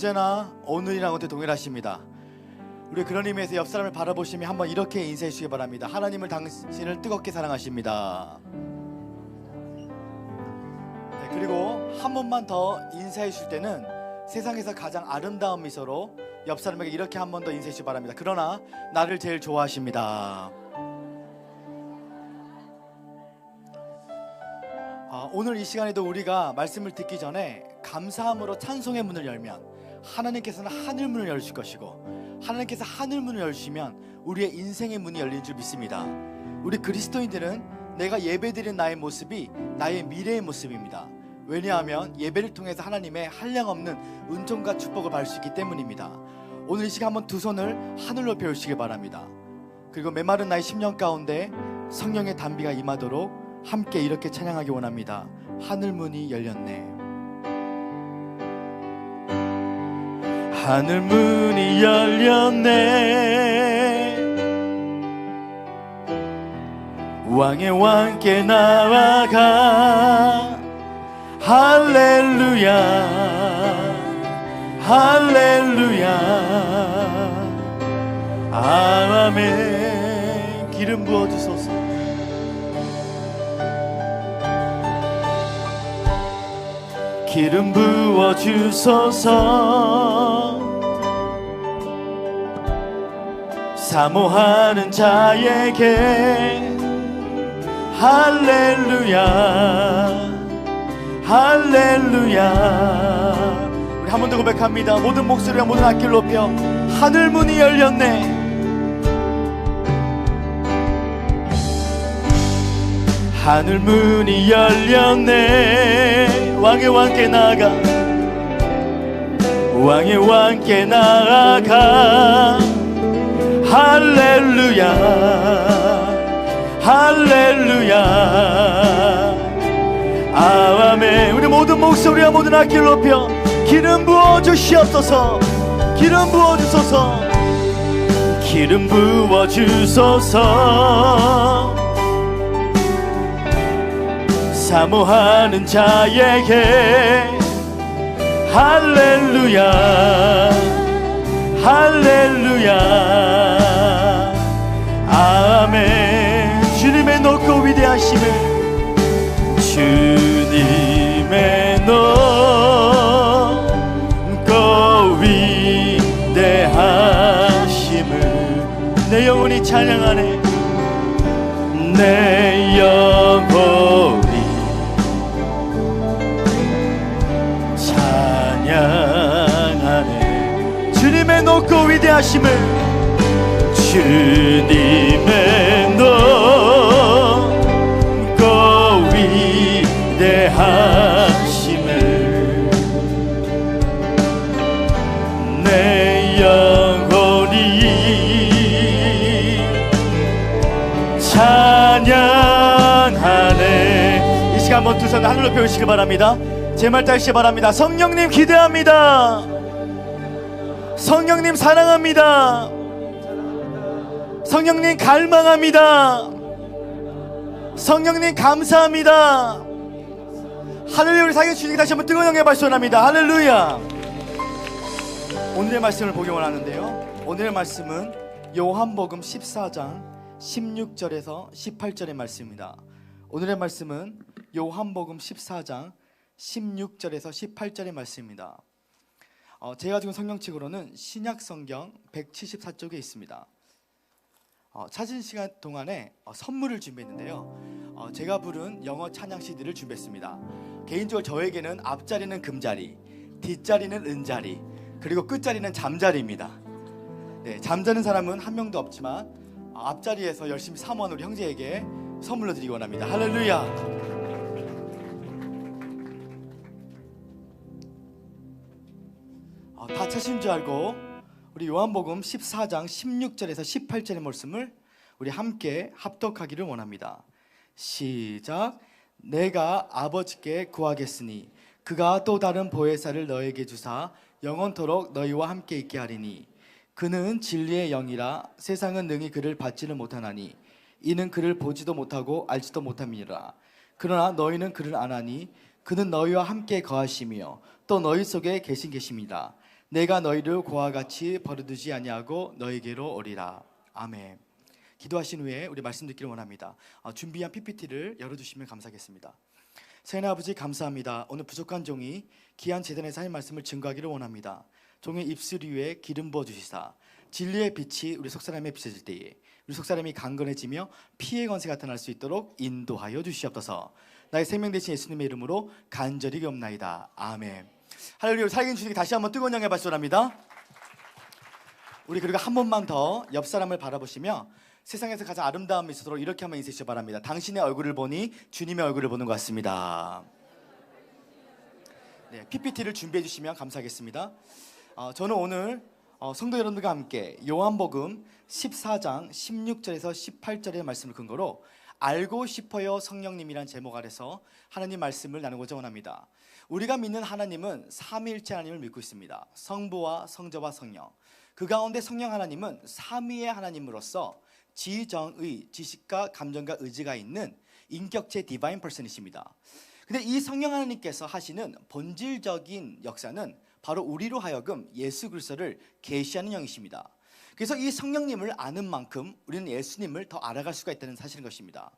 어제나 오늘이랑 어때 동일하십니다. 우리 그런 의미에서 옆 사람을 바라보시면 한번 이렇게 인사해 주시기 바랍니다. 하나님을 당신을 뜨겁게 사랑하십니다. 네, 그리고 한 번만 더 인사해 주실 때는 세상에서 가장 아름다운 미소로 옆 사람에게 이렇게 한 번 더 인사해 주시기 바랍니다. 그러나 나를 제일 좋아하십니다. 오늘 이 시간에도 우리가 말씀을 듣기 전에 감사함으로 찬송의 문을 열면 하나님께서는 하늘 문을 열실 것이고, 하나님께서 하늘 문을 열시면 우리의 인생의 문이 열린 줄 믿습니다. 우리 그리스도인들은 내가 예배드린 나의 모습이 나의 미래의 모습입니다. 왜냐하면 예배를 통해서 하나님의 한량없는 은총과 축복을 받을 수 있기 때문입니다. 오늘 이 시간 한번 두 손을 하늘로 펴주시기 바랍니다. 그리고 메마른 나의 심령 가운데 성령의 단비가 임하도록 함께 이렇게 찬양하기 원합니다. 하늘문이 열렸네. 하늘문이 열렸네. 왕의 왕께 나아가 할렐루야 할렐루야 아멘. 기름 부어주소서. 기름 부어주소서. 사모하는 자에게 할렐루야 할렐루야. 우리 한 번 더 고백합니다. 모든 목소리와 모든 악기를 높여 하늘문이 열렸네. 하늘문이 열렸네. 왕의 왕께 나아가 왕의 왕께 나아가 할렐루야 할렐루야 아멘. 우리 모든 목소리와 모든 악기를 높여 기름 부어주시옵소서. 기름 부어주소서. 기름 부어주소서. 사모하는 자에게 할렐루야 할렐루야 아멘. 주님의 높고 위대하심을 주님의 높고 위대하심을 내 영혼이 찬양하네. 내 영혼이 찬양하네. 주님의 높고 위대하심을 주님의 높고 위대하심을 내 영혼이 찬양하네. 이 시간 한번 두 손 하늘로 펴시기 바랍니다. 제 말 따르시기 바랍니다. 성령님 기대합니다. 성령님 사랑합니다. 성령님 갈망합니다. 성령님 감사합니다. 할렐루야. 우리 사랑의 주님께 다시 한번 뜨거운 영광의 박수 원합니다. 할렐루야. 오늘의 말씀을 보기 원하는데요, 오늘의 말씀은 요한복음 14장 16절에서 18절의 말씀입니다. 오늘의 말씀은 요한복음 14장 16절에서 18절의 말씀입니다. 제가 지금 성경책으로는 신약성경 174쪽에 있습니다. 찾은 시간 동안에 선물을 준비했는데요, 제가 부른 영어 찬양 CD를 준비했습니다. 개인적으로 저에게는 앞자리는 금자리, 뒷자리는 은자리, 그리고 끝자리는 잠자리입니다. 네, 잠자는 사람은 한 명도 없지만 앞자리에서 열심히 사모하는 우리 형제에게 선물로 드리기 원합니다. 할렐루야. 다 찾으신 줄 알고 우리 요한복음 14장 16절에서 18절의 말씀을 우리 함께 합독하기를 원합니다. 시작. 내가 아버지께 구하겠으니 그가 또 다른 보혜사를 너에게 주사 영원토록 너희와 함께 있게 하리니 그는 진리의 영이라 세상은 능히 그를 받지를 못하나니 이는 그를 보지도 못하고 알지도 못함이니라. 그러나 너희는 그를 아나니 그는 너희와 함께 거하시며 또 너희 속에 계신 계십니다. 내가 너희를 고와 같이 버려두지 아니하고 너희에게로 오리라. 아멘. 기도하신 후에 우리 말씀 듣기를 원합니다. 준비한 PPT를 열어주시면 감사하겠습니다. 세나 아버지 감사합니다. 오늘 부족한 종이 귀한 제단에서 하나님 말씀을 증거하기를 원합니다. 종의 입술 위에 기름 부어주시사 진리의 빛이 우리 속사람에 비춰질 때에 우리 속사람이 강건해지며 피의 권세가 나타날 수 있도록 인도하여 주시옵소서. 나의 생명 되신 예수님의 이름으로 간절히 기옵나이다. 아멘. 할렐루야. 살아계신 주님께 다시 한번 뜨거운 영광의 박수 바랍니다. 우리 그리고 한 번만 더 옆 사람을 바라보시며 세상에서 가장 아름다움이 있도록 이렇게 한번 인사해 주시기 바랍니다. 당신의 얼굴을 보니 주님의 얼굴을 보는 것 같습니다. 네, PPT를 준비해 주시면 감사하겠습니다. 저는 오늘 성도 여러분들과 함께 요한복음 14장 16절에서 18절의 말씀을 근거로 알고 싶어요 성령님이란 제목 아래서 하나님 말씀을 나누고자 원합니다. 우리가 믿는 하나님은 삼위일체 하나님을 믿고 있습니다. 성부와 성자와 성령, 그 가운데 성령 하나님은 삼위의 하나님으로서 지정의, 지식과 감정과 의지가 있는 인격체 디바인 퍼슨이십니다. 근데 이 성령 하나님께서 하시는 본질적인 역사는 바로 우리로 하여금 예수 그리스도를 계시하는 영이십니다. 그래서 이 성령님을 아는 만큼 우리는 예수님을 더 알아갈 수가 있다는 사실인 것입니다.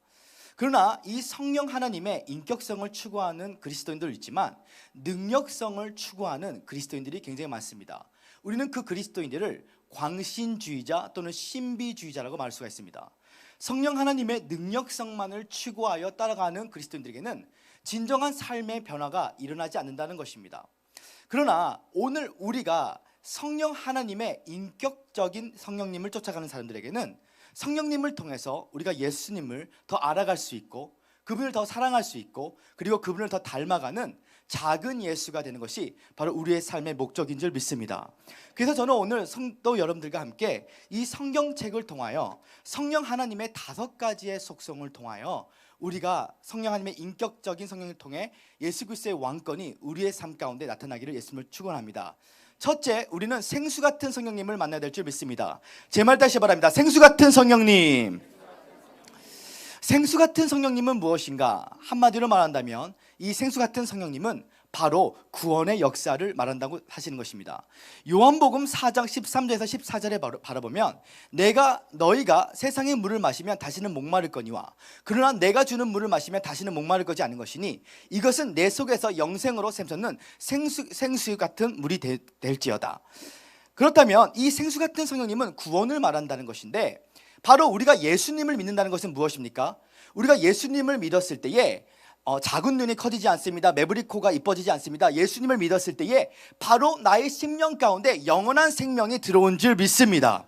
그러나 이 성령 하나님의 인격성을 추구하는 그리스도인도 있지만 능력성을 추구하는 그리스도인들이 굉장히 많습니다. 우리는 그 그리스도인들을 광신주의자 또는 신비주의자라고 말할 수가 있습니다. 성령 하나님의 능력성만을 추구하여 따라가는 그리스도인들에게는 진정한 삶의 변화가 일어나지 않는다는 것입니다. 그러나 오늘 우리가 성령 하나님의 인격적인 성령님을 쫓아가는 사람들에게는 성령님을 통해서 우리가 예수님을 더 알아갈 수 있고 그분을 더 사랑할 수 있고 그리고 그분을 더 닮아가는 작은 예수가 되는 것이 바로 우리의 삶의 목적인 줄 믿습니다. 그래서 저는 오늘 성도 여러분들과 함께 이 성경책을 통하여 성령 하나님의 5가지의 속성을 통하여 우리가 성령 하나님의 인격적인 성령을 통해 예수 그리스도의 왕권이 우리의 삶 가운데 나타나기를 예수님을 축원합니다. 첫째, 우리는 생수 같은 성령님을 만나야 될 줄 믿습니다. 제 말 다시 바랍니다. 생수 같은 성령님. 생수 같은 성령님은 무엇인가? 한마디로 말한다면 이 생수 같은 성령님은 바로 구원의 역사를 말한다고 하시는 것입니다. 요한복음 4장 13절에서 14절에 바라보면 너희가 세상의 물을 마시면 다시는 목마를 거니와 그러나 내가 주는 물을 마시면 다시는 목마를 거지 않는 것이니 이것은 내 속에서 영생으로 샘솟는 생수 같은 물이 될지어다. 그렇다면 이 생수 같은 성령님은 구원을 말한다는 것인데 바로 우리가 예수님을 믿는다는 것은 무엇입니까? 우리가 예수님을 믿었을 때에 작은 눈이 커지지 않습니다. 매부리 코가 이뻐지지 않습니다. 예수님을 믿었을 때에 바로 나의 심령 가운데 영원한 생명이 들어온 줄 믿습니다.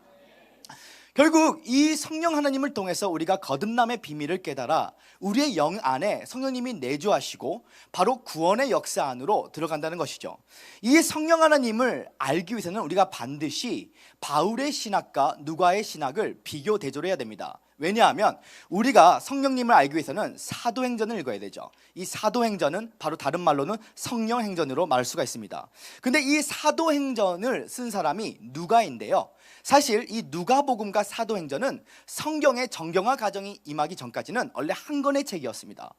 결국 이 성령 하나님을 통해서 우리가 거듭남의 비밀을 깨달아 우리의 영 안에 성령님이 내주하시고 바로 구원의 역사 안으로 들어간다는 것이죠. 이 성령 하나님을 알기 위해서는 우리가 반드시 바울의 신학과 누가의 신학을 비교 대조를 해야 됩니다. 왜냐하면 우리가 성령님을 알기 위해서는 사도행전을 읽어야 되죠. 이 사도행전은 바로 다른 말로는 성령행전으로 말할 수가 있습니다. 근데 이 사도행전을 쓴 사람이 누가인데요, 사실 이 누가복음과 사도행전은 성경의 정경화 과정이 임하기 전까지는 원래 한 권의 책이었습니다.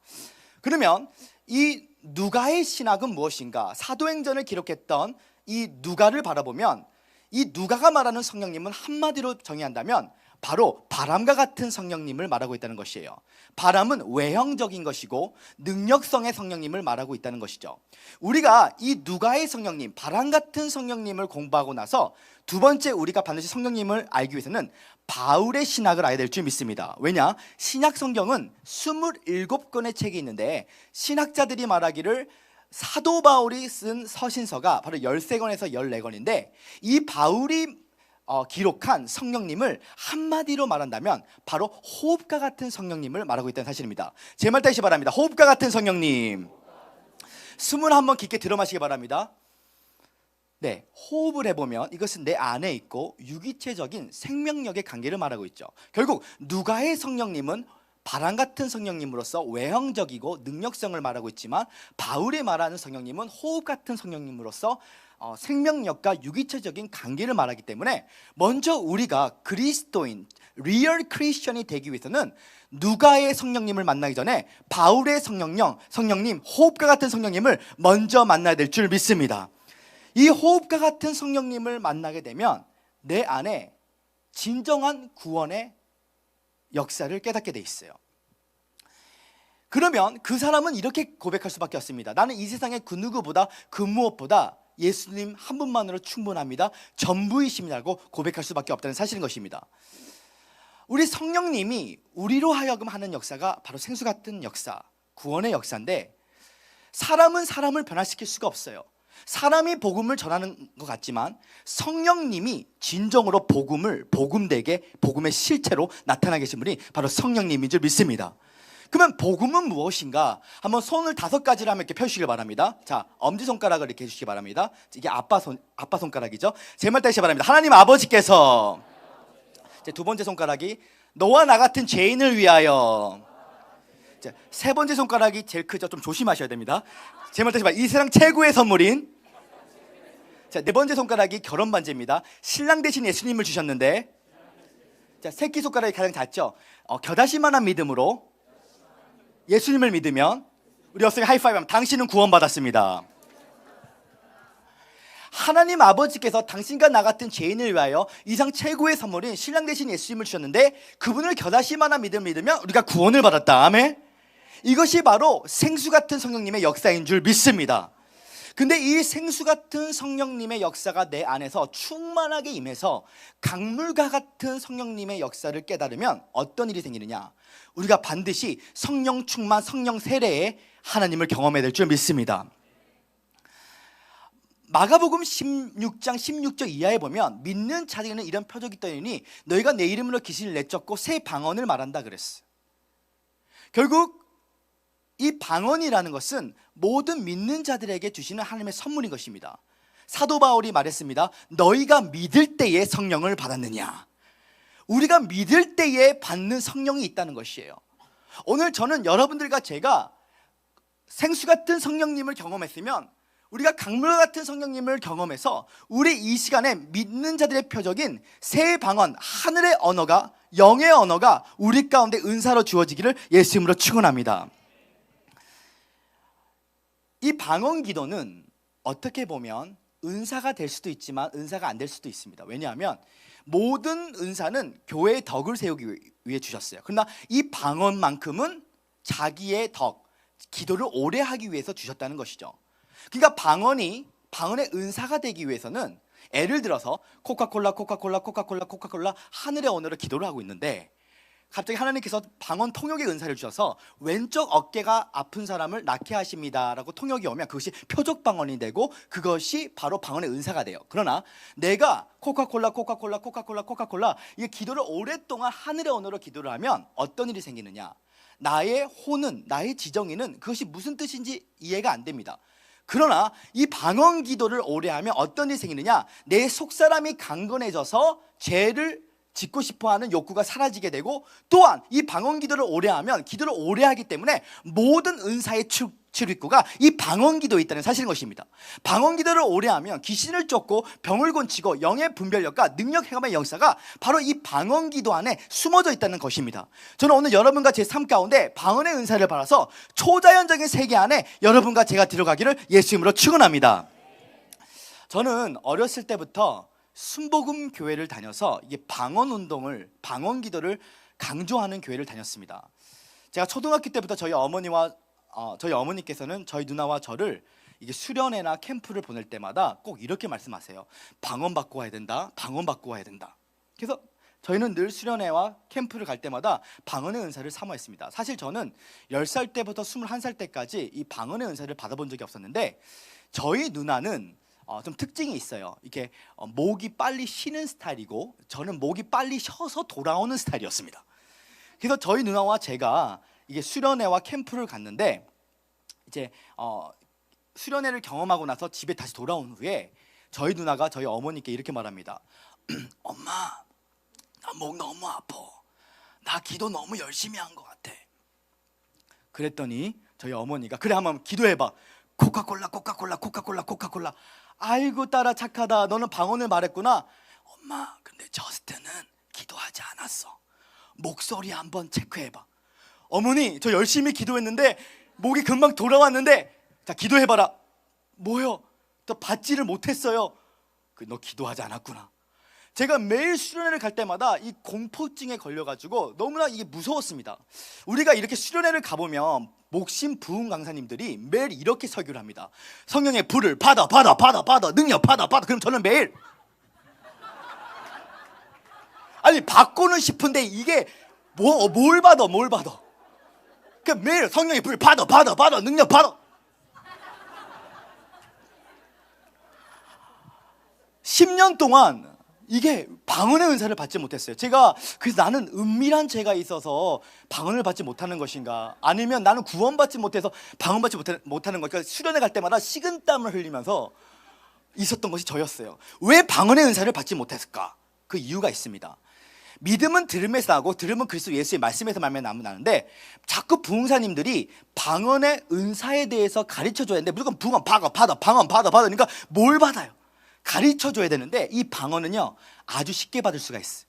그러면 이 누가의 신학은 무엇인가? 사도행전을 기록했던 이 누가를 바라보면 이 누가가 말하는 성령님은 한마디로 정의한다면 바로 바람과 같은 성령님을 말하고 있다는 것이에요. 바람은 외형적인 것이고 능력성의 성령님을 말하고 있다는 것이죠. 우리가 이 누가의 성령님, 바람 같은 성령님을 공부하고 나서 두 번째 우리가 반드시 성령님을 알기 위해서는 바울의 신학을 알아야 될 줄 믿습니다. 왜냐? 신약 성경은 27권의 책이 있는데 신학자들이 말하기를 사도 바울이 쓴 서신서가 바로 13권에서 14권인데 이 바울이 기록한 성령님을 한마디로 말한다면 바로 호흡과 같은 성령님을 말하고 있다는 사실입니다. 제 말 다시 바랍니다. 호흡과 같은 성령님. 숨을 한번 깊게 들어 마시기 바랍니다. 네, 호흡을 해보면 이것은 내 안에 있고 유기체적인 생명력의 관계를 말하고 있죠. 결국 누가의 성령님은 바람 같은 성령님으로서 외형적이고 능력성을 말하고 있지만 바울이 말하는 성령님은 호흡 같은 성령님으로서 생명력과 유기체적인 관계를 말하기 때문에 먼저 우리가 그리스도인, 리얼 크리스천이 되기 위해서는 누가의 성령님을 만나기 전에 바울의 성령님, 호흡과 같은 성령님을 먼저 만나야 될 줄 믿습니다. 이 호흡과 같은 성령님을 만나게 되면 내 안에 진정한 구원의 역사를 깨닫게 돼 있어요. 그러면 그 사람은 이렇게 고백할 수밖에 없습니다. 나는 이 세상의 그 누구보다 그 무엇보다 예수님 한 분만으로 충분합니다. 전부이십니다라고 고백할 수밖에 없다는 사실인 것입니다. 우리 성령님이 우리로 하여금 하는 역사가 바로 생수 같은 역사, 구원의 역사인데, 사람은 사람을 변화시킬 수가 없어요. 사람이 복음을 전하는 것 같지만 성령님이 진정으로 복음되게 복음의 실체로 나타나 계신 분이 바로 성령님인 줄 믿습니다. 그러면 복음은 무엇인가? 한번 손을 5가지를 한번 이렇게 펴주시길 바랍니다. 자, 엄지손가락을 이렇게 해주시기 바랍니다. 이게 아빠 손가락이죠. 제 말 따르시기 바랍니다. 하나님 아버지께서, 제 2번째 손가락이 너와 나 같은 죄인을 위하여, 자, 3번째 손가락이 제일 크죠. 좀 조심하셔야 됩니다. 제 말 따르시기 바랍니다. 이 세상 최고의 선물인, 자, 4번째 손가락이 결혼 반지입니다. 신랑 대신 예수님을 주셨는데, 자, 새끼손가락이 가장 작죠. 겨다시만한 믿음으로 예수님을 믿으면, 우리 옆에 하이파이브 하면 당신은 구원받았습니다. 하나님 아버지께서 당신과 나 같은 죄인을 위하여 이상 최고의 선물인 신랑 대신 예수님을 주셨는데, 그분을 겨다시만한 믿음을 믿으면 우리가 구원을 받았다. 아멘. 이것이 바로 생수 같은 성령님의 역사인 줄 믿습니다. 근데 이 생수 같은 성령님의 역사가 내 안에서 충만하게 임해서 강물과 같은 성령님의 역사를 깨달으면 어떤 일이 생기느냐? 우리가 반드시 성령 충만, 성령 세례에 하나님을 경험해야 될 줄 믿습니다. 마가복음 16장 16절 이하에 보면 믿는 자들에게는 이런 표적이 떠있으니 너희가 내 이름으로 귀신을 내쫓고 새 방언을 말한다 그랬어요. 결국 이 방언이라는 것은 모든 믿는 자들에게 주시는 하나님의 선물인 것입니다. 사도 바울이 말했습니다. 너희가 믿을 때에 성령을 받았느냐? 우리가 믿을 때에 받는 성령이 있다는 것이에요. 오늘 저는 여러분들과 제가 생수 같은 성령님을 경험했으면, 우리가 강물 같은 성령님을 경험해서 우리 이 시간에 믿는 자들의 표적인 새 방언, 하늘의 언어가, 영의 언어가 우리 가운데 은사로 주어지기를 예수 이름으로 축원합니다. 이 방언 기도는 어떻게 보면 은사가 될 수도 있지만 은사가 안 될 수도 있습니다. 왜냐하면 모든 은사는 교회의 덕을 세우기 위해 주셨어요. 그러나 이 방언만큼은 자기의 덕, 기도를 오래 하기 위해서 주셨다는 것이죠. 그러니까 방언의 은사가 되기 위해서는, 예를 들어서 코카콜라 하늘의 언어로 기도를 하고 있는데 갑자기 하나님께서 방언 통역의 은사를 주셔서 왼쪽 어깨가 아픈 사람을 낫게 하십니다 라고 통역이 오면 그것이 표적 방언이 되고 그것이 바로 방언의 은사가 돼요. 그러나 내가 코카콜라 이게 기도를 오랫동안 하늘의 언어로 기도를 하면 어떤 일이 생기느냐? 나의 호는, 나의 지정의는 그것이 무슨 뜻인지 이해가 안 됩니다. 그러나 이 방언 기도를 오래 하면 어떤 일이 생기느냐? 내 속사람이 강건해져서 죄를 짓고 싶어하는 욕구가 사라지게 되고, 또한 이 방언 기도를 오래 하면, 기도를 오래 하기 때문에 모든 은사의 출입구가 이 방언 기도에 있다는 사실인 것입니다. 방언 기도를 오래 하면 귀신을 쫓고 병을 고치고 영의 분별력과 능력 행함의 역사가 바로 이 방언 기도 안에 숨어져 있다는 것입니다. 저는 오늘 여러분과 제 삶 가운데 방언의 은사를 받아서 초자연적인 세계 안에 여러분과 제가 들어가기를 예수 이름으로 축원합니다. 저는 어렸을 때부터 순복음 교회를 다녀서 이게 방언 운동을, 방언 기도를 강조하는 교회를 다녔습니다. 제가 초등학교 때부터 저희 어머니께서는 저희 누나와 저를 이게 수련회나 캠프를 보낼 때마다 꼭 이렇게 말씀하세요. 방언 받고 와야 된다. 방언 받고 와야 된다. 그래서 저희는 늘 수련회와 캠프를 갈 때마다 방언의 은사를 사모했습니다. 사실 저는 10살 때부터 21살 때까지 이 방언의 은사를 받아본 적이 없었는데, 저희 누나는 좀 특징이 있어요. 이렇게 목이 빨리 쉬는 스타일이고 저는 목이 빨리 쉬어서 돌아오는 스타일이었습니다. 그래서 저희 누나와 제가 이게 수련회와 캠프를 갔는데, 이제 수련회를 경험하고 나서 집에 다시 돌아온 후에 저희 누나가 저희 어머니께 이렇게 말합니다. 엄마, 나 목 너무 아파. 나 기도 너무 열심히 한 것 같아. 그랬더니 저희 어머니가, 그래 한번 기도해봐. 코카콜라. 아이고 딸아 착하다. 너는 방언을 말했구나. 엄마, 근데 저스트는 기도하지 않았어. 목소리 한번 체크해봐. 어머니, 저 열심히 기도했는데 목이 금방 돌아왔는데, 자 기도해봐라. 뭐요? 또 받지를 못했어요. 너 기도하지 않았구나. 제가 매일 수련회를 갈 때마다 이 공포증에 걸려가지고 너무나 이게 무서웠습니다. 우리가 이렇게 수련회를 가보면 목심 부흥 강사님들이 매일 이렇게 설교를 합니다. 성령의 불을 받아 능력 받아. 그럼 저는 매일 아니 받고는 싶은데 이게 뭘 받아. 그 매일 성령의 불 받아 능력 받아. 10년 동안 이게 방언의 은사를 받지 못했어요. 제가 그래서 나는 은밀한 죄가 있어서 방언을 받지 못하는 것인가, 아니면 나는 구원받지 못해서 방언 받지 못하는 것인가. 수련회 갈 때마다 식은땀을 흘리면서 있었던 것이 저였어요. 왜 방언의 은사를 받지 못했을까? 그 이유가 있습니다. 믿음은 들음에서 나고 들음은 그리스도 예수의 말씀에서 나는데 자꾸 부흥사님들이 방언의 은사에 대해서 가르쳐줘야 되는데 무조건 방언 받아. 그러니까 뭘 받아요? 가르쳐줘야 되는데 이 방언은요 아주 쉽게 받을 수가 있어요.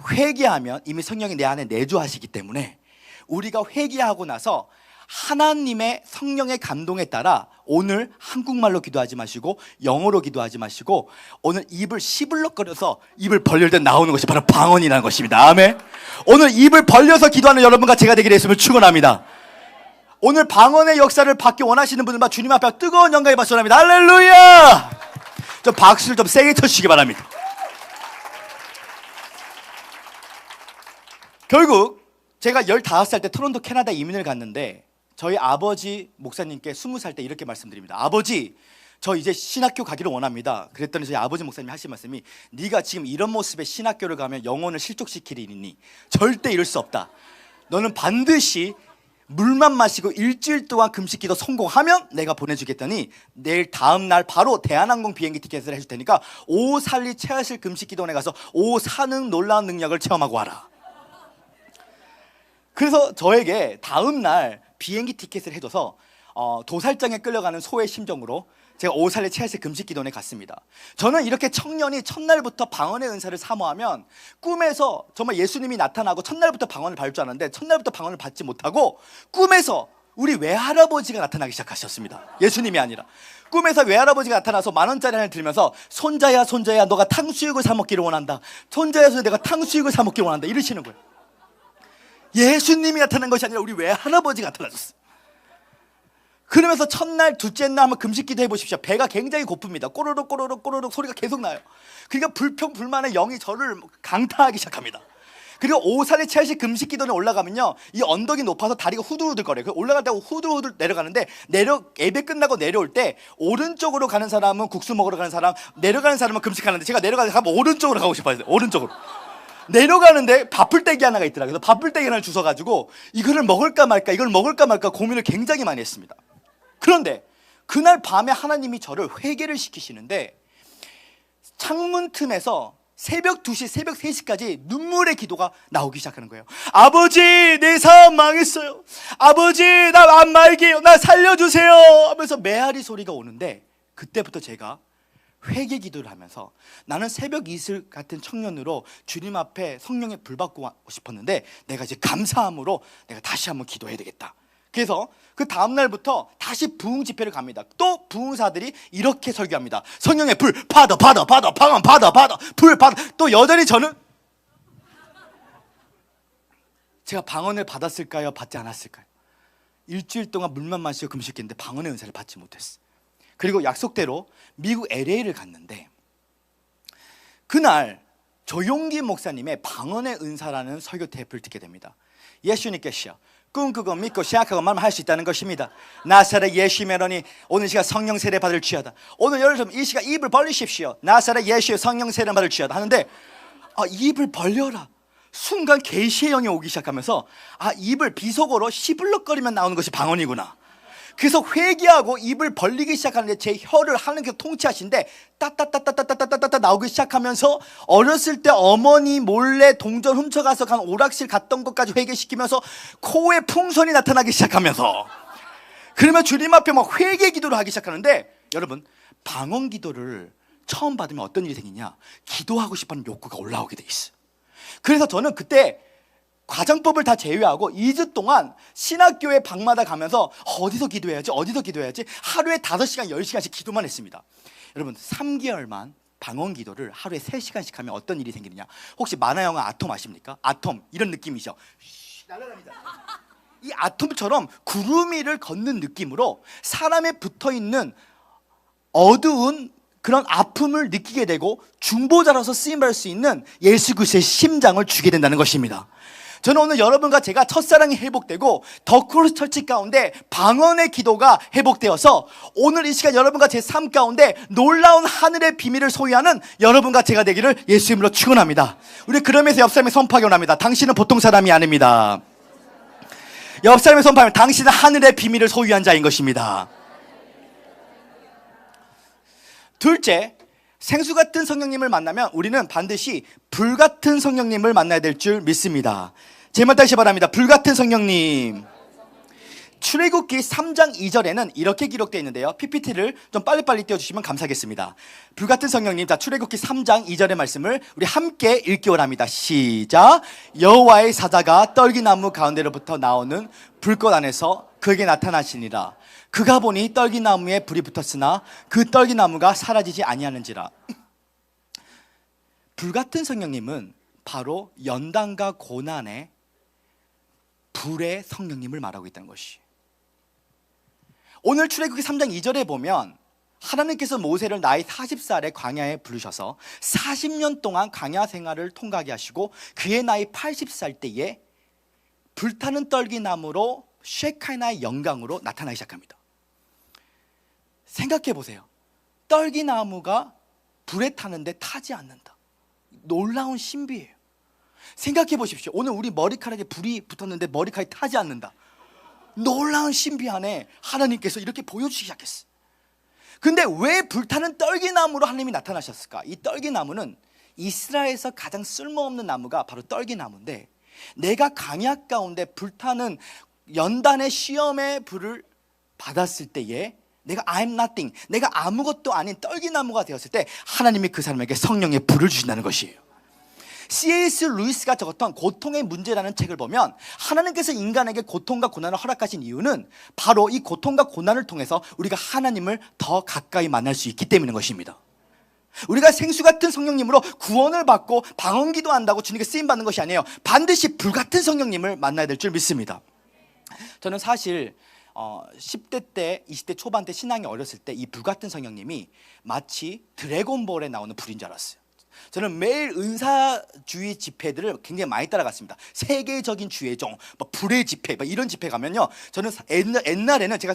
회개하면 이미 성령이 내 안에 내주하시기 때문에 우리가 회개하고 나서 하나님의 성령의 감동에 따라 오늘 한국말로 기도하지 마시고 영어로 기도하지 마시고 오늘 입을 시불럭거려서 입을 벌릴 때 나오는 것이 바로 방언이라는 것입니다. 아멘. 오늘 입을 벌려서 기도하는 여러분과 제가 되기를 예수님을 축원합니다. 오늘 방언의 역사를 받기 원하시는 분들만 주님 앞에 뜨거운 영광의 박수 합니다. 할렐루야. 좀 박수를 좀 세게 쳐주시기 바랍니다. 결국 제가 15살 때 토론토 캐나다 이민을 갔는데 저희 아버지 목사님께 20살 때 이렇게 말씀드립니다. 아버지, 저 이제 신학교 가기를 원합니다. 그랬더니 저희 아버지 목사님이 하신 말씀이 네가 지금 이런 모습의 신학교를 가면 영혼을 실족시키리니 절대 이럴 수 없다. 너는 반드시 물만 마시고 일주일 동안 금식기도 성공하면 내가 보내주겠더니 내일 다음날 바로 대한항공 비행기 티켓을 해줄 테니까 오살리 체하실 금식기도원에 가서 오사능 놀라운 능력을 체험하고 와라. 그래서 저에게 다음날 비행기 티켓을 해줘서 도살장에 끌려가는 소의 심정으로 제가 오살리 체하실 금식기도원에 갔습니다. 저는 이렇게 청년이 첫날부터 방언의 은사를 사모하면 꿈에서 정말 예수님이 나타나고 첫날부터 방언을 받을 줄 알았는데 첫날부터 방언을 받지 못하고 꿈에서 우리 외할아버지가 나타나기 시작하셨습니다. 예수님이 아니라 꿈에서 외할아버지가 나타나서 10,000원짜리 하나를 들면서 손자야 너가 탕수육을 사 먹기를 원한다. 손자야 내가 탕수육을 사 먹기를 원한다 이러시는 거예요. 예수님이 나타난 것이 아니라 우리 외할아버지가 나타나셨어요. 그러면서 첫날 둘째 날 한번 금식기도 해보십시오. 배가 굉장히 고픕니다. 꼬르륵 소리가 계속 나요. 그러니까 불평불만의 영이 저를 강타하기 시작합니다. 그리고 오살리 체하실 금식기도에 올라가면요 이 언덕이 높아서 다리가 후들후들거려요. 올라갈 때 후들후들 내려가는데 예배 끝나고 내려올 때 오른쪽으로 가는 사람은 국수 먹으러 가는 사람, 내려가는 사람은 금식하는데 제가 내려가면 오른쪽으로 가고 싶어요. 오른쪽으로 내려가는데 밥풀떼기 하나가 있더라고요. 그래서 밥풀떼기 하나를 주워가지고 이걸 먹을까 말까 고민을 굉장히 많이 했습니다. 그런데 그날 밤에 하나님이 저를 회개를 시키시는데 창문 틈에서 새벽 2시, 새벽 3시까지 눈물의 기도가 나오기 시작하는 거예요. 아버지, 내 사업 망했어요. 아버지, 나 안 말게요. 나 살려주세요. 하면서 메아리 소리가 오는데 그때부터 제가 회개 기도를 하면서 나는 새벽 이슬 같은 청년으로 주님 앞에 성령의 불 받고 싶었는데 내가 이제 감사함으로 내가 다시 한번 기도해야 되겠다. 그래서 그 다음날부터 다시 부흥 집회를 갑니다. 또 부흥사들이 이렇게 설교합니다. 성령의 불 받아 방언 받아 불 받아. 또 여전히 저는 제가 방언을 받았을까요? 받지 않았을까요? 일주일 동안 물만 마시고 금식했는데 방언의 은사를 받지 못했어요. 그리고 약속대로 미국 LA를 갔는데 그날 조용기 목사님의 방언의 은사라는 설교 테이프를 듣게 됩니다. 예수님께서 꿈꾸고 믿고 생각하고 말만 할 수 있다는 것입니다. 나사렛 예수면허니 오늘 시간 성령 세례 받을 지어다. 오늘 여러분 이 시간 입을 벌리십시오. 나사렛 예수의 성령 세례 받을 지어다 하는데 입을 벌려라. 순간 계시의 영이 오기 시작하면서 입을 비속어로 시불럭거리면 나오는 것이 방언이구나. 그래서 회개하고 입을 벌리기 시작하는데 제 혀를 하나님께서 통치하신데 따따따따따따따따 나오기 시작하면서 어렸을 때 어머니 몰래 동전 훔쳐가서 간 오락실 갔던 것까지 회개시키면서 코에 풍선이 나타나기 시작하면서 그러면 주님 앞에 막 회개 기도를 하기 시작하는데 여러분 방언 기도를 처음 받으면 어떤 일이 생기냐 기도하고 싶어하는 욕구가 올라오게 돼 있어요. 그래서 저는 그때 과정법을 다 제외하고 2주 동안 신학교에 방마다 가면서 어디서 기도해야지 하루에 5시간 10시간씩 기도만 했습니다. 여러분 3개월만 방언 기도를 하루에 3시간씩 하면 어떤 일이 생기느냐, 혹시 만화 영화 아톰 아십니까? 아톰 이런 느낌이죠. 날아갑니다. 이 아톰처럼 구름 위를 걷는 느낌으로 사람에 붙어있는 어두운 그런 아픔을 느끼게 되고 중보자로서 쓰임받을 수 있는 예수 그리스도의 심장을 주게 된다는 것입니다. 저는 오늘 여러분과 제가 첫사랑이 회복되고 더 크로스 철치 가운데 방언의 기도가 회복되어서 오늘 이 시간 여러분과 제 삶 가운데 놀라운 하늘의 비밀을 소유하는 여러분과 제가 되기를 예수 이름으로 축원합니다. 우리 그러면서 옆 사람에 선포하기 원합니다. 당신은 보통 사람이 아닙니다. 옆 사람에 선포하면 당신은 하늘의 비밀을 소유한 자인 것입니다. 둘째, 생수 같은 성령님을 만나면 우리는 반드시 불같은 성령님을 만나야 될 줄 믿습니다. 제 말 다시 바랍니다. 불같은 성령님. 출애굽기 3장 2절에는 이렇게 기록되어 있는데요, PPT를 좀 빨리빨리 띄워주시면 감사하겠습니다. 불같은 성령님, 자 출애굽기 3장 2절의 말씀을 우리 함께 읽기 원합니다. 시작. 여호와의 사자가 떨기나무 가운데로부터 나오는 불꽃 안에서 그에게 나타나시니라. 그가 보니 떨기나무에 불이 붙었으나 그 떨기나무가 사라지지 아니하는지라. 불같은 성령님은 바로 연단과 고난의 불의 성령님을 말하고 있다는 것이. 오늘 출애굽기 3장 2절에 보면 하나님께서 모세를 나이 40살에 광야에 부르셔서 40년 동안 광야 생활을 통과하게 하시고 그의 나이 80살 때에 불타는 떨기나무로 쉐카나의 영광으로 나타나기 시작합니다. 생각해 보세요. 떨기나무가 불에 타는데 타지 않는다. 놀라운 신비예요. 생각해 보십시오. 오늘 우리 머리카락에 불이 붙었는데 머리카락이 타지 않는다. 놀라운 신비 안에 하나님께서 이렇게 보여주시기 시작했어요. 근데 왜 불타는 떨기나무로 하나님이 나타나셨을까? 이 떨기나무는 이스라엘에서 가장 쓸모없는 나무가 바로 떨기나무인데, 내가 광야 가운데 불타는 연단의 시험의 불을 받았을 때에 내가 I'm nothing, 내가 아무것도 아닌 떨기나무가 되었을 때 하나님이 그 사람에게 성령의 불을 주신다는 것이에요. C.S. 루이스가 적었던 고통의 문제라는 책을 보면 하나님께서 인간에게 고통과 고난을 허락하신 이유는 바로 이 고통과 고난을 통해서 우리가 하나님을 더 가까이 만날 수 있기 때문인 것입니다. 우리가 생수 같은 성령님으로 구원을 받고 방언 기도한다고 주님께 쓰임받는 것이 아니에요. 반드시 불같은 성령님을 만나야 될 줄 믿습니다. 저는 사실 10대 때 20대 초반 때 신앙이 어렸을 때 이 불같은 성령님이 마치 드래곤볼에 나오는 불인 줄 알았어요. 저는 매일 은사주의 집회들을 굉장히 많이 따라갔습니다. 세계적인 주의 종, 불의 집회, 이런 집회 가면요, 저는 옛날에는 제가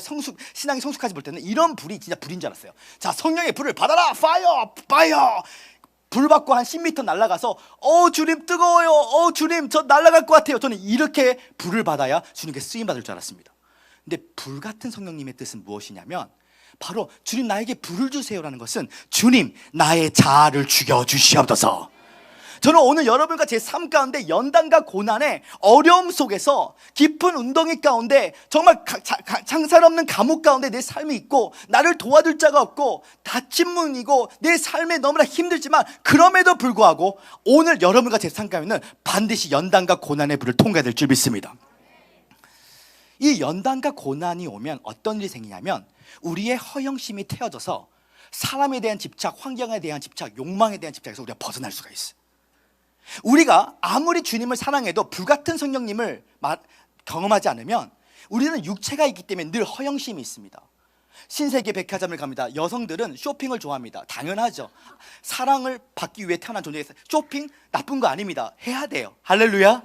신앙이 성숙하지 볼 때는 이런 불이 진짜 불인 줄 알았어요. 자, 성령의 불을 받아라, 파이어, 파이어. 불 받고 한 10m 날아가서 주님 뜨거워요, 주님 저 날아갈 것 같아요. 저는 이렇게 불을 받아야 주님께 쓰임 받을 줄 알았습니다. 근데 불 같은 성령님의 뜻은 무엇이냐면 바로 주님 나에게 불을 주세요라는 것은 주님 나의 자아를 죽여주시옵소서. 저는 오늘 여러분과 제 삶 가운데 연단과 고난의 어려움 속에서 깊은 운동이 가운데 정말 창살 없는 감옥 가운데 내 삶이 있고 나를 도와줄 자가 없고 닫힌 문이고 내 삶에 너무나 힘들지만 그럼에도 불구하고 오늘 여러분과 제 삶 가운데는 반드시 연단과 고난의 불을 통과해야 될 줄 믿습니다. 이 연단과 고난이 오면 어떤 일이 생기냐면 우리의 허영심이 태워져서 사람에 대한 집착, 환경에 대한 집착, 욕망에 대한 집착에서 우리가 벗어날 수가 있어요. 우리가 아무리 주님을 사랑해도 불같은 성령님을 경험하지 않으면 우리는 육체가 있기 때문에 늘 허영심이 있습니다. 신세계 백화점을 갑니다. 여성들은 쇼핑을 좋아합니다. 당연하죠. 사랑을 받기 위해 태어난 존재에서 쇼핑 나쁜 거 아닙니다. 해야 돼요. 할렐루야.